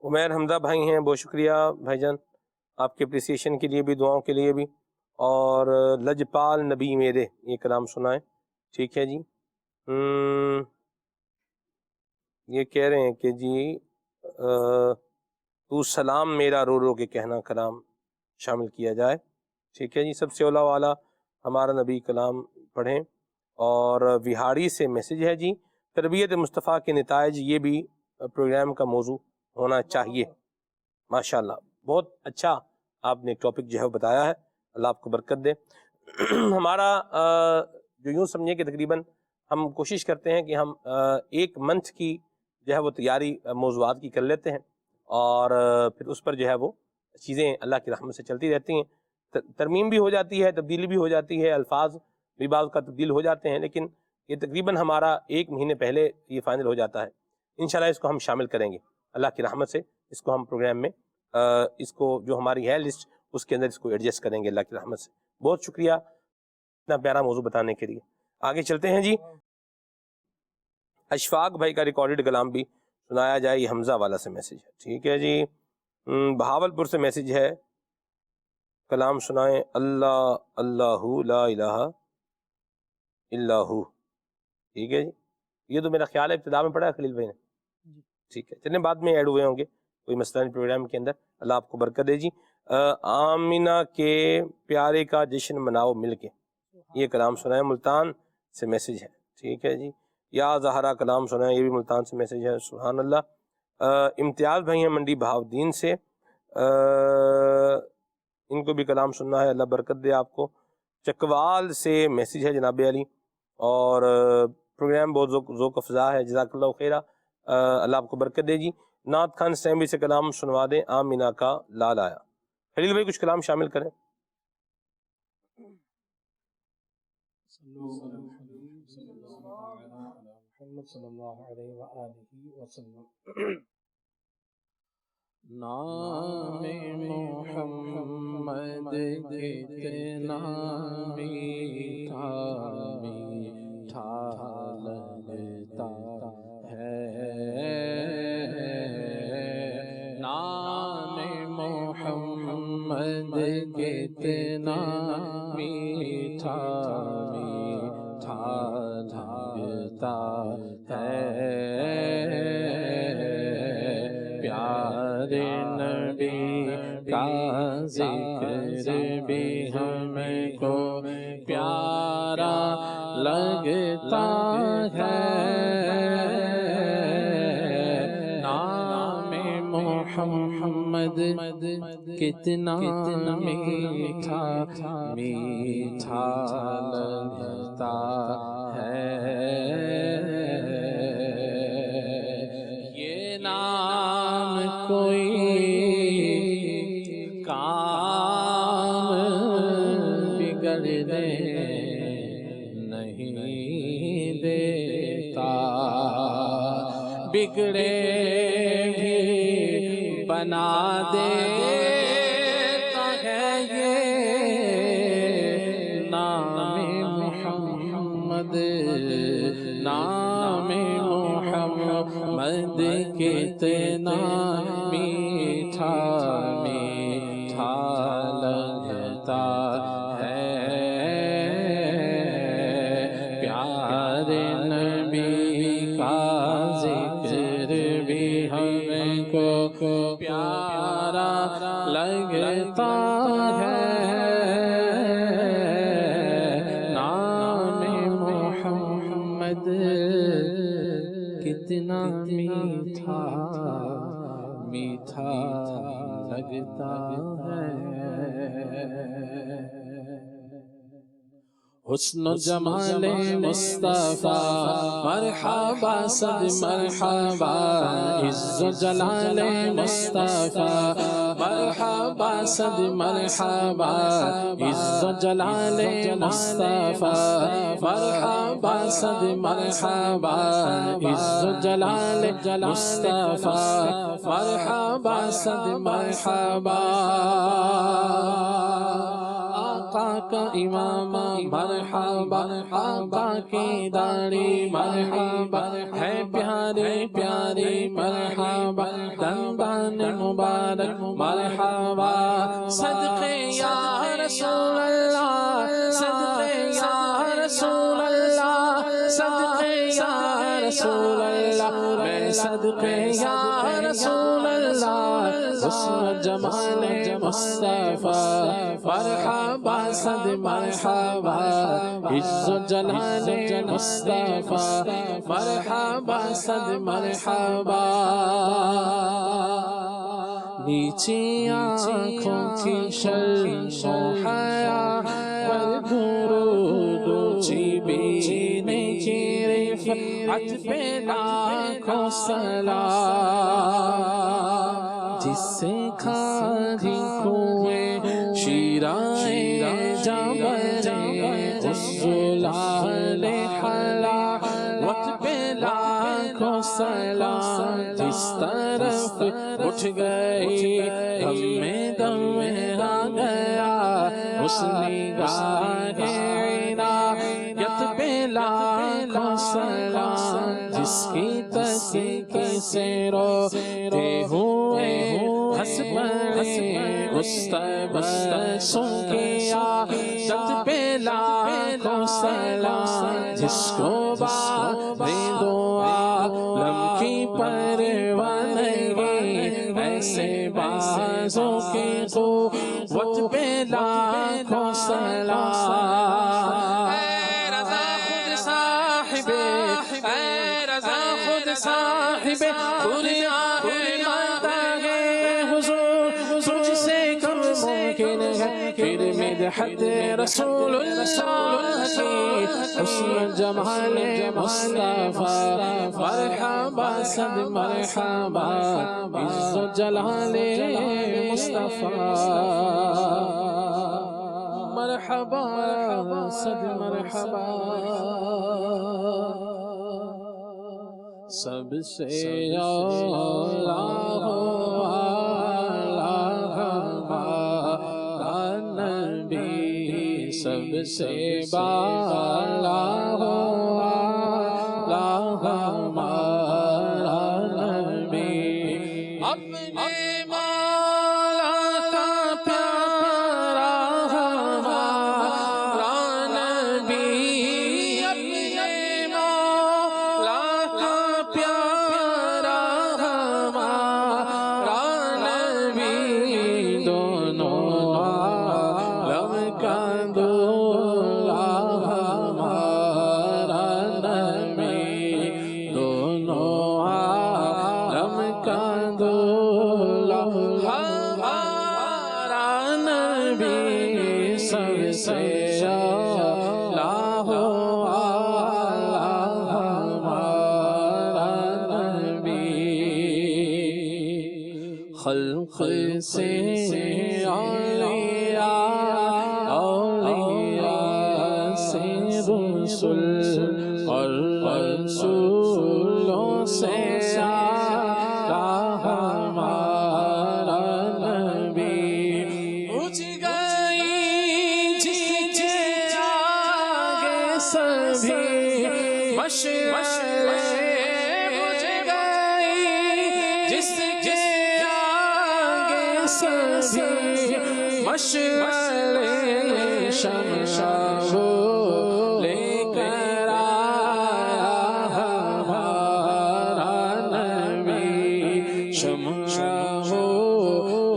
عمیر حمزہ بھائی ہیں، بہت شکریہ بھائی جان آپ کے اپریسیشن کے لیے بھی، دعاؤں کے لیے بھی۔ اور لجپال نبی میرے، یہ کلام سنائیں، ٹھیک ہے جی۔ یہ کہہ رہے ہیں کہ جی تو سلام میرا رو رو کے کہنا، کلام شامل کیا جائے، ٹھیک ہے جی۔ سب سے اولا والا ہمارا نبی کلام پڑھیں۔ اور وہاڑی سے میسج ہے جی، تربیت مصطفیٰ کے نتائج، یہ بھی پروگرام کا موضوع ہونا چاہیے۔ ماشاءاللہ بہت اچھا آپ نے ٹاپک جو ہے بتایا ہے، اللہ آپ کو برکت دے۔ ہمارا جو یوں سمجھیں کہ تقریباً ہم کوشش کرتے ہیں کہ ہم ایک منتھ کی جو ہے وہ تیاری موضوعات کی کر لیتے ہیں، اور پھر اس پر جو ہے وہ چیزیں اللہ کی رحمت سے چلتی رہتی ہیں، ترمیم بھی ہو جاتی ہے، تبدیلی بھی ہو جاتی ہے، الفاظ بھی بعض کا تبدیل ہو جاتے ہیں، لیکن یہ تقریباً ہمارا ایک مہینے پہلے یہ فائنل ہو جاتا ہے۔ انشاءاللہ اس کو ہم شامل کریں گے اللہ کی رحمت سے، اس کو ہم پروگرام میں اس کو جو ہماری ہے لسٹ اس کے اندر اس کو ایڈجسٹ کریں گے اللہ کی رحمت سے۔ بہت شکریہ اتنا پیارا موضوع بتانے کے لیے۔ آگے چلتے ہیں جی، اشفاق بھائی کا ریکارڈڈ کلام بھی سنایا جائے، یہ حمزہ والا سے میسج ہے، ٹھیک ہے جی۔ بہاول پور سے میسج ہے، کلام سنائیں، اللہ اللہ لا الہ الا ہو، ٹھیک ہے جی۔ یہ تو میرا خیال ہے ابتدا میں پڑھا ہے خلیل بھائی نے، ٹھیک ہے، چلیں بعد میں ایڈ ہوئے ہوں گے، کوئی مسئلہ نہیں پروگرام کے اندر، اللہ آپ کو برکت دے جی۔ آمینہ کے پیارے کا جشن مناؤ مل کے، یہ کلام سنائیں، ملتان سے میسج ہے، ٹھیک ہے جی۔ یا زہرا کلام سنائیں، یہ بھی ملتان سے میسج ہے، سبحان اللہ۔ امتیاز بھائی ہیں منڈی بہاؤدین سے، ان کو بھی کلام سننا ہے، اللہ برکت دے آپ کو۔ چکوال سے میسج ہے جناب علی، اور پروگرام بہت ذوق افزا ہے، جزاک اللہ خیرہ، اللہ آپ کو برکت دے جی۔ نعت خان اسٹیمبی سے کلام سنوا دیں، آمینہ کا لال آیا۔ خلیل بھائی کچھ کلام شامل کریں۔ نام محمد کتنا میٹھا میٹھا لگتا ہے، نام محمد کتنا میٹھا میٹھا لگتا ہے، پیارے نبی کا ذکر بھی ہم کو پیارا لگتا ہے، نام محمد کتنا میٹھا میٹھا لگتا ہے، یہ نام کوئی کام بگڑنے نہیں دیتا، بگڑے بھی بنا دیتا ہے، یہ نام محمد، نام محمد کتنا میٹھا میٹھا لگتا ہے، پیارے نبی کا ذکر بھی ہم کو پیارا لگتا ہے، نام محمد کتنا میٹھا میٹھا لگتا ہے۔ حسن و جمال مصطفیٰ مرحبا صد مرحبا عز و جلال مصطفیٰ مرحبا صد مرحبا عز و جلال مصطفیٰ مرحبا صد مرحبا عز و جلال مصطفیٰ مرحبا صد مرحبا آقا کا امام مرحبا آقا کی داڑھی مرحبا ہے پیاری پیاری مرحبا دندان مبارک مرحبا صدقے یا رسول اللہ صدقے یا رسول اللہ صدقے یا رسول اللہ میں صدقے یا رسول اللہ حسن جمال مصطفیٰ مرحبا صد مرحبا عز و جلال مصطفیٰ مرحبا صد مرحبا نیچی آنکھوں کی شرم و حیا پر درود اونچی بینے کی رفعت پہ لاکھوں سلام جس سے کھادی کنویں شیرائے جبر اس زلال حلاوت پہ لاکھوں سلام جس طرف اٹھ گئی دم میں آ گیا اس نگاہ عنایت پہ لاکھوں سلام جس کی تصدیق سے روتے ہوئے ہنس پڑے اس تبسم کی عادت پہ لاکھوں سلام جس کو باد دو عالم کی پروانگی ایسے بازوں کی قوت پہ لاکھوں سلام اے رضا خود صاحب اے رضا خود صاحب پوری آخر مانتا ہے حضور تجھ سے کم ممکن ہے پھر مدحت رسول اللہ کی حسن جمال مصطفیٰ مرحبا صد مرحبا عز و جلال مصطفیٰ مرحبا صد مرحبا سب سے اولا نبی سب سے بالا ہمارا نبی اپنے مولا کا پیارا ہمارا نبی اپنے مولا کا پیارا ہمارا نبی دونوں عالم کا دولا ہمارا نبی دونوں عالم کا دولا ہمارا نبی سب سے اعلیٰ ہمارا نبی خلق سے اولیاء اولیاء سے رسل اور رسولوں سے اعلیٰ ہمارا نبی اٹھ گئی جس کے آگے سبھی مشعلیں اٹھ گئی جس کے آگے سبھی مشعلیں شمشاد لے کر آیا ہمارا نبی شمشاد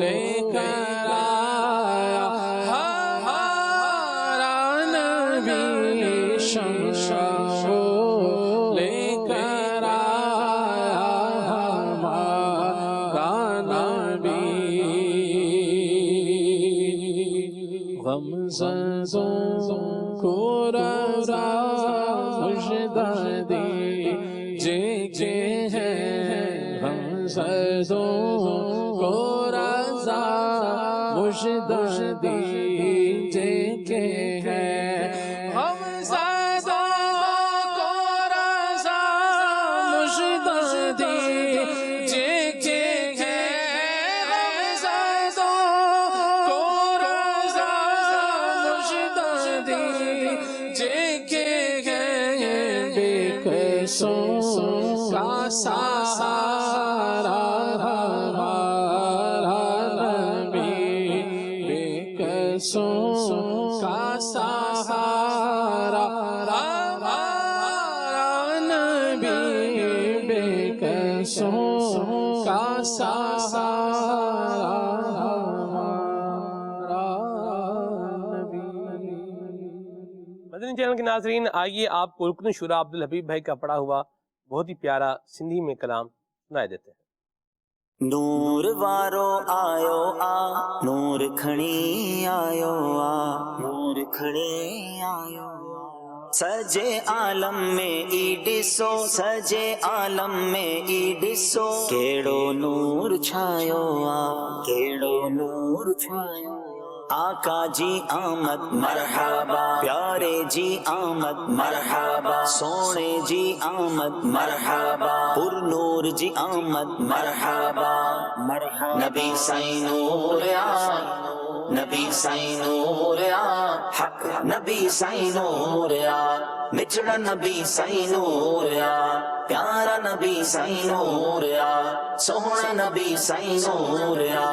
لے کر آیا ہمارا نبی شمشاد لے کر آیا ہمارا نبی غمزدوں کو رضا مژدہ دیجیے ہیں ہم سدوں کو رضا مژدہ دیجیے ہیں ہم سدوں کو رضا مژدہ دیجیے کا سہارا ہمارا نبی، بے قصوں کا سہارا ہمارا نبی، بے قصوں کا سہارا ہمارا نبی۔ مدنی چینل کے ناظرین، آئیے آپ کو رکن شورا عبدالحبیب بھائی کا پڑھا ہوا بہت ہی پیارا سندھی میں کلام سنائے دیتے ہیں۔ نور وارو آیو آ، نور کھڑی آیو آ، نور کھڑی آیو آ، سجے عالم میں ای ڈسو، سجے عالم میں ای ڈسو، کیڑو نور چھایو آ، کیڑو نور چھایو آ، آقا جی آمد مرحبا، پیارے جی آمد مرحبا، سونے جی آمد مرحبا، پر نور جی آمد مرحبا، مرحبا، نبی سائیں نور آ، نبی سائیں نور آ، حق نبی سائیں نور آ، مچڑا نبی سائیں نور آ، پیارا نبی سائیں نور آ، سونا نبی سائیں نور آ،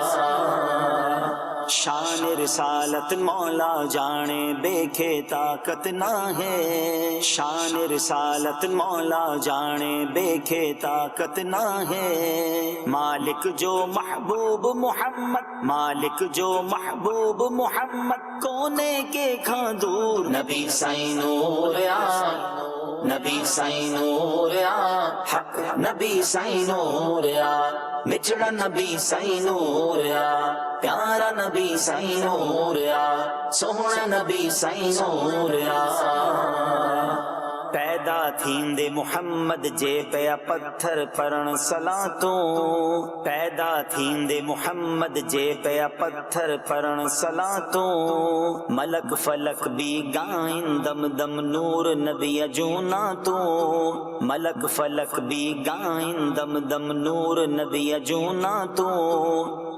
شان رسالت مولا جانے بے طاقت نہ ہے، شان رسالت مولا جانے بے طاقت نہ ہے، مالک جو محبوب محمد، مالک جو محبوب محمد، کونے کے کھاں دور نبی سائیں نور آ، نبی سائیں نور آ، حق نبی سائیں نور آ، مچڑا نبی سائیں نور آ، پیارا نبی سائیں نور آ، سونا نبی سائیں نور آ، پیدا تھیندے محمد جے پیا پتھر پرن صلاتوں، پیدا تھیندے محمد جے پیا پتھر پرن صلاتوں، ملک فلک بھی گائن دم دم نور نبی اجونا تو، ملک فلک بھی گائن دم دم نور نبی اجونا تو،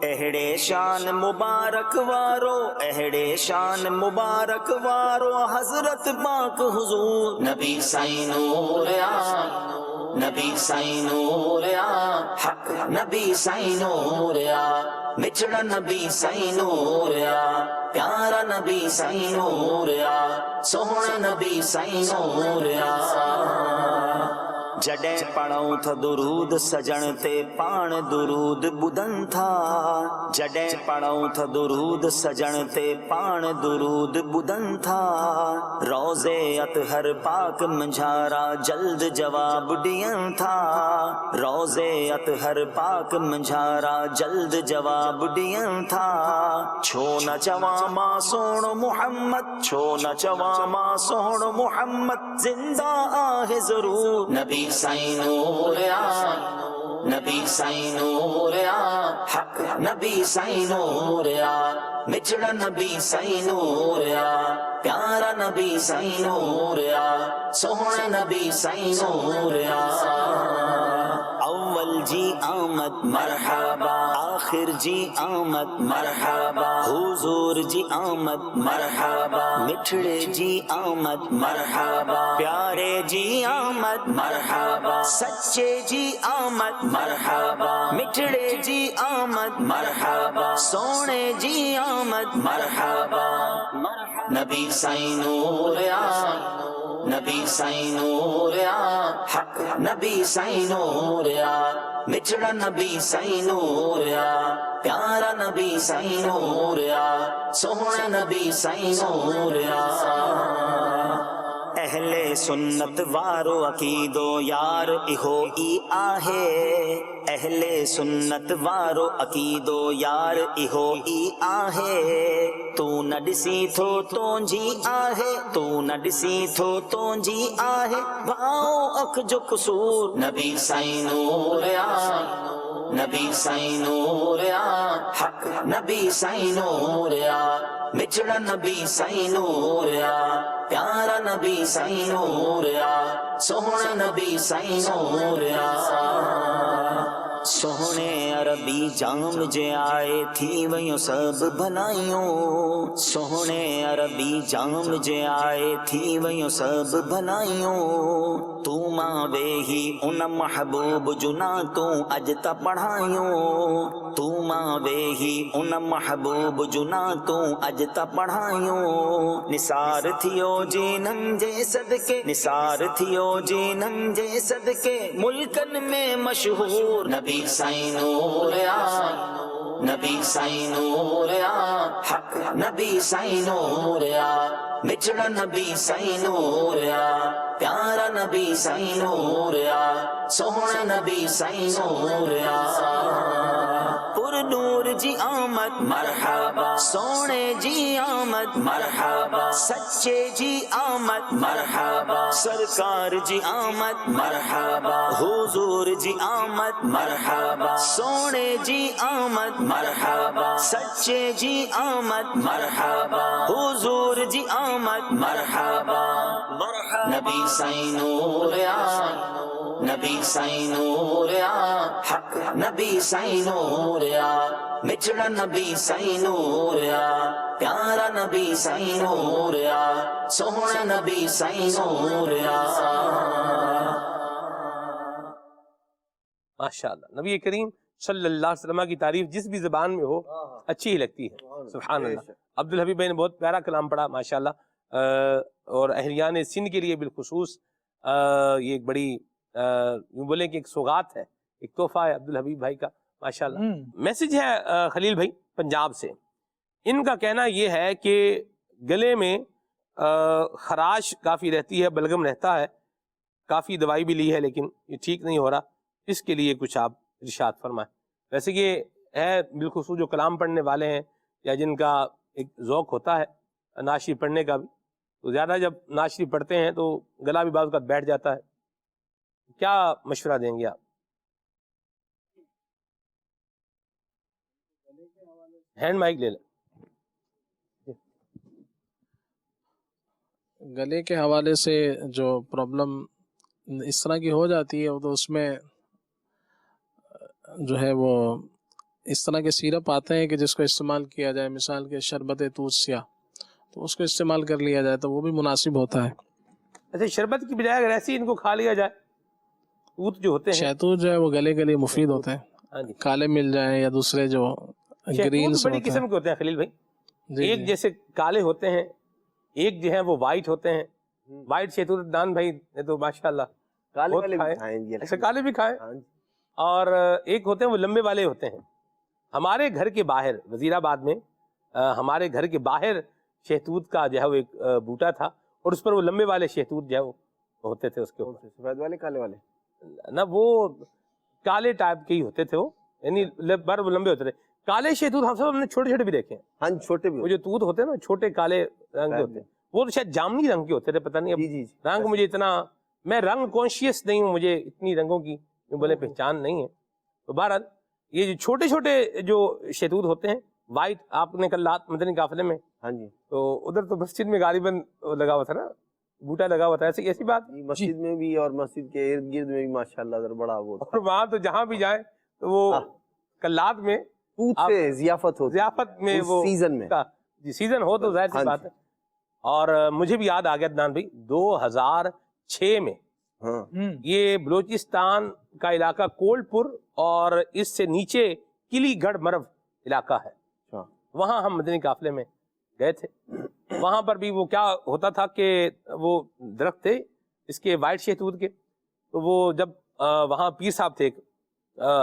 اہڑے شان مبارک وارو، اہڑے شان مبارک وارو، حضرت پاک حضور نبی سائیں نور آ، نبی سائیں نور آ، حق نبی سائیں نور آ، مچڑا نبی سائیں نور آ، پیارا نبی سائیں نور آ، سونا نبی سائیں نور آ، جڈیں پڑھوں تھا درود سجن تے پان درود بدن تھا، جڈیں پڑھوں تھا درود سجن تے پان درود بدن تھا، روزے اطہر پاک منجھارا جلد جواب ڈیاں تھا، روزے اطہر پاک منجھارا جلد جواب ڈیاں تھا، چھو نہ چواں ماں سوڑ محمد، چھو نہ چواں ماں سوڑ محمد، زندہ آہ ضرور نبی سائیں نور آ، نبی سائیں نور آ، حق نبی سائیں نور آ، مچڑا نبی سائیں نور آ، پیارا نبی سائیں نور آ، سونا نبی سائیں نور آ، اول جی آمد مرحبا، آخر جی آمد مرحبا، حضور جی آمد مرحبا، مٹھڑے جی آمد مرحبا، پیارے جی آمد مرحبا، سچے جی آمد مرحبا، مٹھڑے جی آمد مرحبا، سونے جی آمد مرحبا، نبی سائیں نور آ، نبی سائیں نور آ، حق نبی سائیں نور آ، مچڑا نبی سائیں نور آ، پیارا نبی سائیں نور آ، سونا نبی سائیں نور آ، اہل سنت وارو عقیدو یار اہو ای آہے اہل سنت وارو عقیدو یار اہو ای آہے تو نہ ڈسی تھو تونجی آہے تو نہ ڈسی تھو تونجی آہے واؤ اکھ جو قصور نبی سائیں نور آ نبی سائیں نور آ حق نبی سائیں نور آ مچڑا نبی سائیں نور آ پیارا نبی سائیں نور آ سوہنا نبی سائیں نور آ سوہنے عربی جام جے آئے تھی ویوں سب بنائیوں سوہنے عربی جام جے آئے تھی ویوں سب بنائیوں تو ماں وے ہی ان محبوب جنا تو اج تا پڑھائیوں تو ماں وے ہی ان محبوب جنا تو اج تا پڑھائیوں نثار تھیو جینن جے صدقے نثار تھیو جینن جے صدقے ملکن میں مشہور نبی سائیں نور آ نبی سائیں نور آ حق نبی سائیں نور آ مچڑا نبی سائیں نور آ پیارا نبی سائیں نور آ سوہنا نبی سائیں نور آ پر نور جی آمد مرحبا سونے جی آمد مرحبا سچے جی آمد مرحبا سرکار جی آمد مرحبا حضور جی آمد مرحبا سونے جی آمد مرحبا سچے جی آمد مرحبا حضور جی آمد مرحبا نبی سائیں نور آ نبی سائیں نور آ حق نبی سائیں نور آ مچڑا نبی سائیں نور آ پیارا نبی سائیں نور آ سوہنا نبی سائیں نور آ ماشاءاللہ نبی کریم صلی اللہ علیہ وسلم کی تعریف جس بھی زبان میں ہو اچھی ہی لگتی ہے. سبحان اللہ. عبدالحبیب بھائی نے بہت پیارا کلام پڑھا ماشاءاللہ اور اہلیان سندھ کے لیے بالخصوص یہ ایک بڑی یوں بولیں کہ ایک سوغات ہے ایک تحفہ ہے عبدالحبیب بھائی کا ماشاءاللہ. میسج ہے خلیل بھائی پنجاب سے. ان کا کہنا یہ ہے کہ گلے میں خراش کافی رہتی ہے بلغم رہتا ہے کافی دوائی بھی لی ہے لیکن یہ ٹھیک نہیں ہو رہا اس کے لیے کچھ آپ ارشاد فرمائیں. ویسے یہ ہے بالخصوص جو کلام پڑھنے والے ہیں یا جن کا ایک ذوق ہوتا ہے ناشری پڑھنے کا بھی تو زیادہ جب ناشری پڑھتے ہیں تو گلا بھی بعض اوقات بیٹھ جاتا ہے. کیا مشورہ دیں گے آپ؟ ہینڈ مائک لے لیں. گلے کے حوالے سے جو پرابلم اس طرح کی ہو جاتی ہے تو اس میں جو ہے وہ اس طرح کے سیرپ آتے ہیں کہ جس کو استعمال کیا جائے مثال کے شربت توت سیاہ تو اس کو استعمال کر لیا جائے تو وہ بھی مناسب ہوتا ہے. ایسے شربت کی بجائے اگر ایسے ان کو کھا لیا جائے توت جو ہوتے ہیں شہتوت جو ہے وہ گلے کے لیے مفید ہوتے ہیں کالے مل جائیں یا دوسرے جو گرینز بڑی قسم کے ہوتے ہیں خلیل بھائی. ایک جیسے کالے ہوتے ہیں ایک جو ہے وہ وائٹ ہوتے ہیں. وائٹ شہتوت دان بھائی نے تو ماشاءاللہ کالے بھی کھائے اور ایک ہوتے ہیں وہ لمبے والے ہوتے ہیں. ہمارے گھر کے باہر وزیر آباد میں ہمارے گھر کے باہر شہتوت کا جو ہے وہ ایک بوٹا تھا اور اس پر وہ لمبے والے شہتوت جو ہے وہ ہوتے تھے اس کے اوپر. سفید والے کالے والے نہ وہ کالے ٹائپ کے ہی ہوتے تھے وہ یعنی وہ لمبے ہوتے تھے. کالے شہتوت ہم سب نے چھوٹے چھوٹے بھی دیکھے ہیں. ہاں چھوٹے بھی وہ جو توت ہوتے ہیں نا چھوٹے کالے رنگ کے ہوتے ہیں وہ تو شاید جامنی رنگ کے ہوتے تھے پتہ نہیں رنگ مجھے اتنا میں رنگ کانشیس نہیں ہوں مجھے اتنی رنگوں کی بولے پہچان نہیں ہے. تو بہرحال یہ جو چھوٹے چھوٹے جو شہتوت ہوتے ہیں وائٹ آپ نے کل رات مدنی قافلے میں تو ادھر تو مسجد میں غالباً لگا ہوا تھا نا بوٹا لگا ہوا تھا ایسی بات مسجد میں بھی اور مسجد کے ارد گرد میں بھی ماشاءاللہ بڑا وہ اور وہاں تو جہاں بھی جائیں تو وہ کلات میں ضیافت میں وہ سیزن میں جی سیزن ہو تو ظاہر سی بات ہے. اور مجھے بھی یاد آ گیا عدنان بھائی 2006 میں یہ بلوچستان کا علاقہ کولپور اور اس سے نیچے کلی گڑھ مرو علاقہ ہے وہاں ہم مدنی قافلے میں گئے تھے. وہاں پر بھی وہ کیا ہوتا تھا کہ وہ درخت تھے اس کے وائٹ شہتوت کے تو وہ جب وہاں پیر صاحب تھے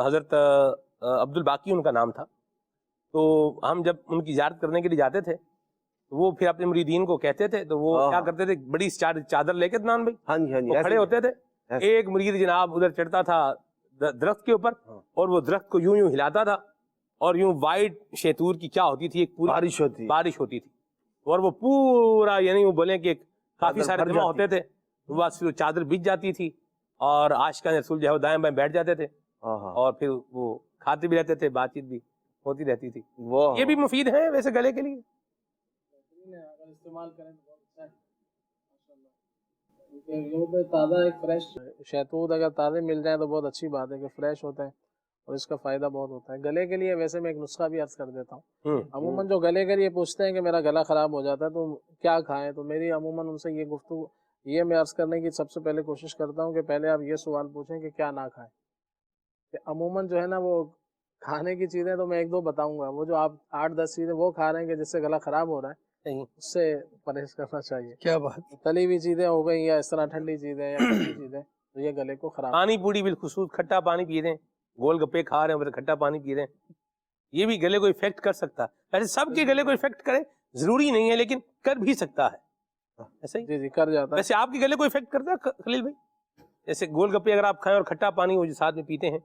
حضرت عبد الباقی ان کا نام تھا تو ہم جب ان کی زیارت کرنے کے لیے جاتے تھے تو وہ پھر اپنے مریدین کو کہتے تھے، تو وہ کیا کرتے تھے، بڑی چادر لے کے عدنان بھائی ہاں جی ہاں جی وہ کھڑے ہوتے تھے، ایک مرید جناب ادھر چڑھتا تھا درخت کے اوپر اور وہ درخت کو یوں یوں ہلاتا تھا اور یوں وائٹ شیطور کی کیا ہوتی تھی، ایک پوری بارش ہوتی تھی اور وہ پورا یعنی وہ بولیں کہ کافی سارے جمع ہوتے تھے، بس پھر چادر بچ جاتی تھی اور عاشقان رسول جو ہے دائیں بائیں بیٹھ جاتے تھے اور پھر وہ کھاتے بھی رہتے تھے، بات چیت بھی ہوتی رہتی تھی. یہ بھی مفید ہے ویسے گلے کے لیے. استعمال کریں تو بہت اچھا ہے. تازہ ایک فریش شہتوت اگر تازے مل جائیں تو بہت اچھی بات ہے کہ فریش ہوتا ہے اور اس کا فائدہ بہت ہوتا ہے. گلے کے لیے ویسے میں ایک نسخہ بھی عرض کر دیتا ہوں. عموماً جو گلے کے لیے پوچھتے ہیں کہ میرا گلا خراب ہو جاتا ہے تو کیا کھائیں، تو میری عموماً ان سے یہ گفتگو یہ میں عرض کرنے کی سب سے پہلے کوشش کرتا ہوں کہ پہلے آپ یہ سوال پوچھیں کہ کیا نہ کھائیں. کہ عموماً جو ہے نا وہ کھانے کی چیزیں تو میں ایک دو بتاؤں گا، وہ جو آپ 8-10 چیزیں وہ کھا رہے ہیں کہ جس سے گلا خراب ہو رہا ہے اس سے پرہیز کرنا چاہیے. کیا بات، تلی ہوئی چیزیں ہو گئی یا اس طرح ٹھنڈی چیزیں یا ٹھنڈی چیزیں تو یہ گلے کو خراب. پانی پوڑی بالخصوص کھٹا پانی پی رہے ہیں، گول گپے کھا رہے ہیں اور کھٹا پانی پی رہے ہیں، یہ بھی گلے کو افیکٹ کر سکتا ہے. ویسے سب کے گلے کو افیکٹ کرے ضروری نہیں ہے لیکن کر بھی سکتا ہے. ایسا ہی جی کر جاتا ہے. ویسے آپ کے گلے کو افیکٹ کرتا ہے خلیل بھائی؟ جیسے گول گپے اگر آپ کھائیں اور کھٹا پانی وہ جو ساتھ میں پیتے ہیں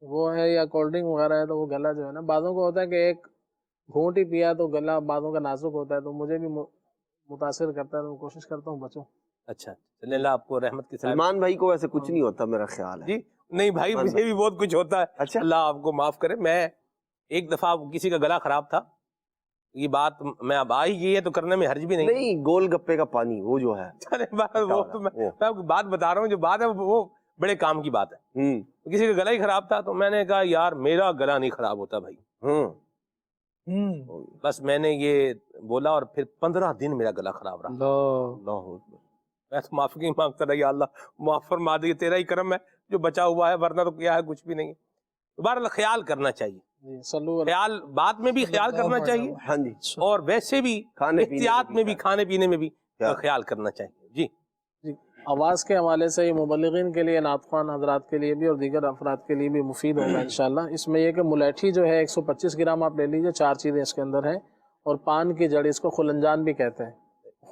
وہ ہے یا کولڈ ڈرنک وغیرہ ہے تو وہ گلا جو ہے نا بعضوں کو ہوتا ہے کہ ایک گھونٹ ہی پیا تو گلا بعضوں کا نازک ہوتا ہے، تو مجھے بھی متاثر کرتا ہے تو کوشش کرتا ہوں بچوں. اچھا اللہ آپ کو رحمت کے ساتھ. سلمان بھائی کو ویسے کچھ نہیں ہوتا میرا خیال ہے. جی نہیں بھائی مجھے بھی بہت کچھ ہوتا ہے. اچھا اللہ آپ کو معاف کرے. میں ایک دفعہ کسی کا گلا خراب تھا، یہ بات میں اب آ ہی گئی ہے تو کرنے میں حرج بھی نہیں. گول گپے کا پانی وہ جو ہے وہ تو میں آپ کو بات بتا رہا ہوں، جو بات ہے وہ بڑے کام کی بات ہے. کسی کا گلا ہی خراب تھا تو میں نے کہا یار میرا گلا نہیں خراب ہوتا بھائی. بس میں نے یہ بولا اور پھر 15 دن میرا گلا خراب رہا. میں تو معافی مانگتا رہا، یا اللہ معاف فرما دے، تیرا ہی کرم ہے جو بچا ہوا ہے، ورنہ تو کیا ہے کچھ بھی نہیں. بہرحال خیال کرنا چاہیے، خیال بات میں بھی خیال کرنا چاہیے اور ویسے بھی احتیاط میں بھی کھانے پینے میں بھی خیال کرنا چاہیے. جی آواز کے حوالے سے یہ مبلغین کے لیے، نعت خوان حضرات کے لیے بھی اور دیگر افراد کے لیے بھی مفید ہوگا انشاءاللہ. اس میں یہ کہ ملیٹھی جو ہے 125 گرام آپ لے لیجئے، 4 چیزیں اس کے اندر ہیں، اور پان کی جڑ، اس کو خلنجان بھی کہتے ہیں،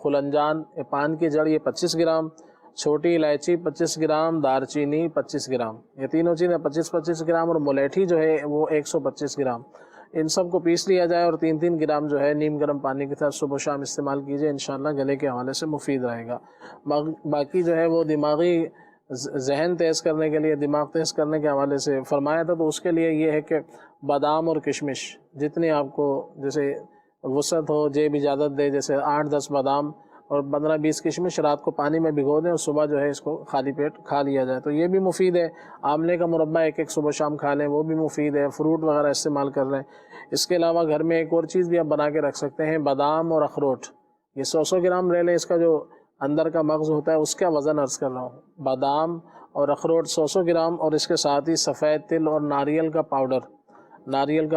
خلنجان پان کی جڑ یہ 25 گرام، چھوٹی الائچی 25 گرام، دار چینی 25 گرام، یہ تینوں چیزیں 25 گرام، اور ملیٹھی جو ہے وہ 125 گرام. ان سب کو پیس لیا جائے اور 3 گرام جو ہے نیم گرم پانی کے ساتھ صبح و شام استعمال کیجئے، انشاءاللہ گلے کے حوالے سے مفید رہے گا. باقی جو ہے وہ دماغی ذہن تیز کرنے کے لیے، دماغ تیز کرنے کے حوالے سے فرمایا تھا، تو اس کے لیے یہ ہے کہ بادام اور کشمش جتنی آپ کو جیسے وسعت ہو، جیب اجازت دے، جیسے 8-10 بادام اور 15-20 کشمش رات کو پانی میں بھگو دیں اور صبح جو ہے اس کو خالی پیٹ کھا لیا جائے تو یہ بھی مفید ہے. آملے کا مربع ایک صبح شام کھا لیں، وہ بھی مفید ہے. فروٹ وغیرہ استعمال کر لیں. اس کے علاوہ گھر میں ایک اور چیز بھی آپ بنا کے رکھ سکتے ہیں، بادام اور اخروٹ، یہ 100 گرام لے لیں. اس کا جو اندر کا مغز ہوتا ہے اس کا وزن عرض کر رہا ہوں. بادام اور اخروٹ 100 گرام، اور اس کے ساتھ ہی سفید تل اور ناریل کا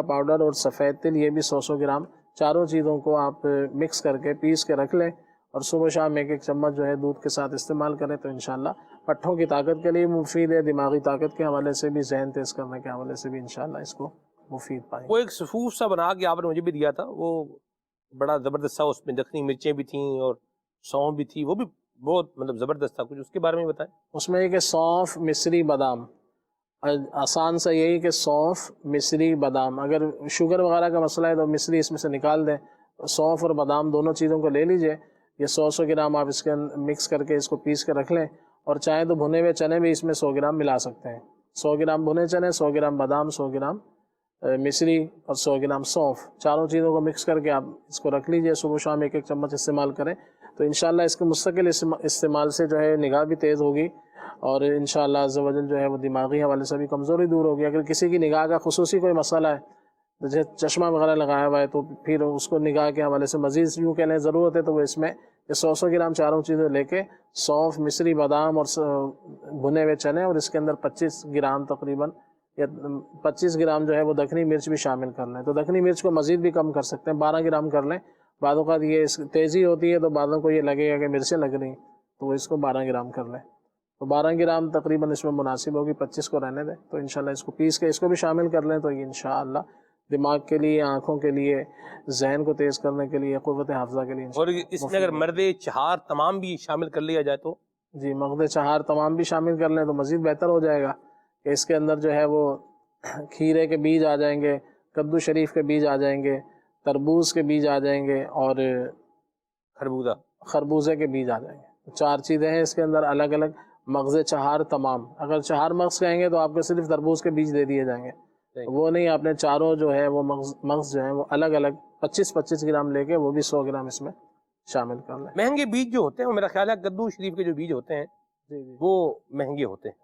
پاؤڈر اور سفید تل یہ بھی 100 گرام. چاروں چیزوں کو آپ مکس کر کے پیس کے رکھ لیں اور صبح شام ایک چمچ جو ہے دودھ کے ساتھ استعمال کریں تو انشاءاللہ پٹھوں کی طاقت کے لیے مفید ہے، دماغی طاقت کے حوالے سے بھی، ذہن تیز کرنے کے حوالے سے بھی انشاءاللہ اس کو مفید پائیں. وہ ایک صفوف سا بنا کے آپ نے مجھے بھی دیا تھا، وہ بڑا زبردست تھا، اس میں دکنی مرچیں بھی تھیں اور سونف بھی تھی، وہ بھی بہت مطلب زبردست تھا. کچھ اس کے بارے میں بتائیں. اس میں یہ کہ سونف، مصری بادام، آسان سے یہی کہ سونف، مصری بادام، اگر شوگر وغیرہ کا مسئلہ ہے تو مصری اس میں سے نکال دیں، سونف اور بادام دونوں چیزوں کو لے لیجئے. یہ 100 گرام آپ اس کے مکس کر کے اس کو پیس کے رکھ لیں، اور چاہیں تو بھنے ہوئے چنے بھی اس میں 100 گرام ملا سکتے ہیں. 100 گرام بھنے چنے، 100 گرام بادام، 100 گرام مصری اور 100 گرام سونف، چاروں چیزوں کو مکس کر کے آپ اس کو رکھ لیجئے. صبح شام ایک چمچ استعمال کریں تو انشاءاللہ اس کے مستقل استعمال سے جو ہے نگاہ بھی تیز ہوگی اور انشاءاللہ عز و جل جو ہے وہ دماغی حوالے سے بھی کمزوری دور ہوگی. اگر کسی کی نگاہ کا خصوصی کوئی مسئلہ ہے، جیسے چشمہ وغیرہ لگایا ہوا ہے، تو پھر اس کو نگاہ کے حوالے سے مزید یوں کہہ لیں ضرورت ہے تو وہ اس میں 100 گرام چاروں چیزیں لے کے سونف، مصری بادام اور بھنے ہوئے چنے، اور اس کے اندر 25 گرام تقریباً یا 25 گرام جو ہے وہ دکنی مرچ بھی شامل کر لیں. تو دکنی مرچ کو مزید بھی کم کر سکتے ہیں، 12 گرام کر لیں. بعض اوقات یہ تیزی ہوتی ہے تو بعضوں کو یہ لگے گا کہ مرچیں لگ رہی ہیں تو وہ اس کو 12 گرام کر لیں. تو 12 گرام تقریباً اس میں مناسب ہوگی، 25 کو رہنے دیں. تو انشاءاللہ اس کو پیس کے اس کو بھی شامل کر لیں تو یہ انشاءاللہ دماغ کے لیے، آنکھوں کے لیے، ذہن کو تیز کرنے کے لیے، قوت حافظہ کے لیے. اور اس میں اگر مرد چہار تمام بھی شامل کر لیا جائے تو جی مغز چہار تمام بھی شامل کر لیں تو مزید بہتر ہو جائے گا کہ اس کے اندر جو ہے وہ کھیرے کے بیج آ جائیں گے، کدو شریف کے بیج آ جائیں گے، تربوز کے بیج آ جائیں گے اور خربوزے کے بیج آ جائیں گے. 4 چیزیں ہیں اس کے اندر الگ الگ. مغز چہار تمام، اگر چہار مغز کہیں گے تو آپ کو صرف تربوز کے بیج دے دیے جائیں گے، وہ نہیں، آپ نے چاروں جو ہے وہ مغز جو ہیں وہ الگ الگ 25-25 گرام لے کے وہ بھی 100 گرام اس میں شامل کر لیں. مہنگے بیج جو ہوتے ہیں وہ میرا خیال ہے کدو شریف کے جو بیج ہوتے ہیں وہ مہنگے ہوتے ہیں،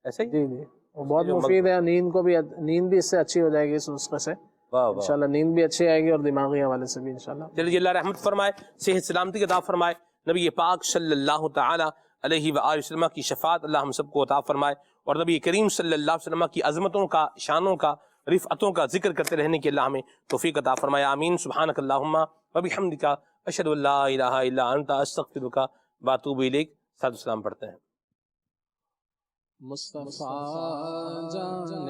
ایسے ہی؟ جی جی وہ بہت مفید ہے. نیند بھی اس سے اچھی ہو جائے گی اس نسخے سے انشاءاللہ. نیند بھی اچھی آئے گی اور دماغی حوالے سے بھی انشاءاللہ. چلیے اللہ رحمت فرمائے، صحت سلامتی عطا فرمائے. نبی پاک صلی اللہ تعالی علیہ وآلہ وسلم کی شفاعت اللہ ہم سب کو عطا فرمائے، اور نبی کریم صلی اللہ علیہ وسلم کی عظمتوں کا، شانوں کا، رفعتوں کا ذکر کرتے رہنے کی اللہ ہمیں توفیق عطا فرمائے. آمین. سبحانک اللہم وبحمدک اشہد ان لا الہ الا انت استغفرک واتوب الیک. صلاۃ السلام پڑھتے ہیں. مصطفیٰ جان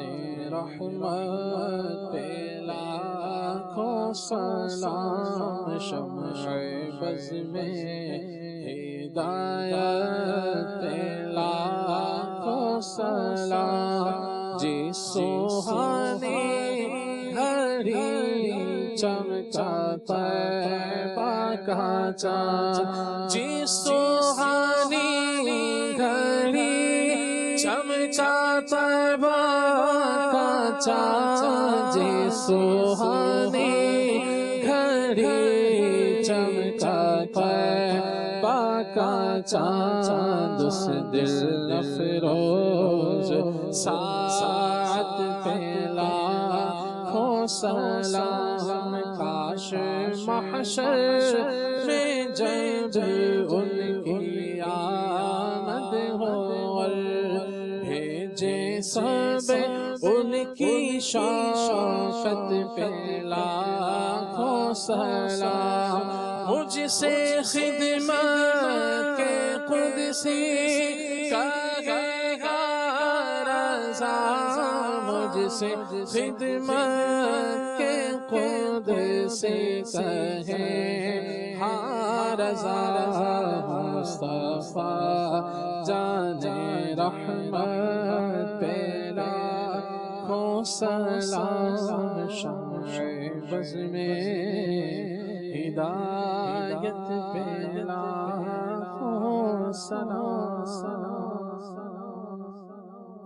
رحمت پہ لاکھوں سلام، شمع بز میں ہدایت پہ لاکھوں سلام. جی سوہانی گھڑی چمچا طیبہ کا چاند، جی سوہانی گھڑی چمچا طیبہ کا چاند، جی سوہانی گھڑی چمچا طیبہ کا چاند، اس دل افروز ساعت پہ لاکھوں سلام. کاش محشر میں جب ان کی آمد ہو اور بھیجے سب ان کی شوقت پہ لاکھوں سلام. مجھ سے خدمت کے قدسی کہے گا رضا، مجھ سے خدمت کے قدسی کہے ہاں رضا. مصطفیٰ جان رحمت پہ لاکھوں سلام، شمع بز میں ہدایت پہ لاکھوں سلام.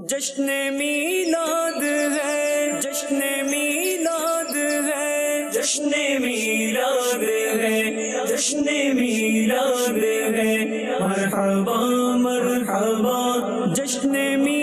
جشن میلاد ہے، جشن میلاد ہے، جشن میلاد ہے، جشن میلاد ہے. مرحبا مرحبا جشن میلاد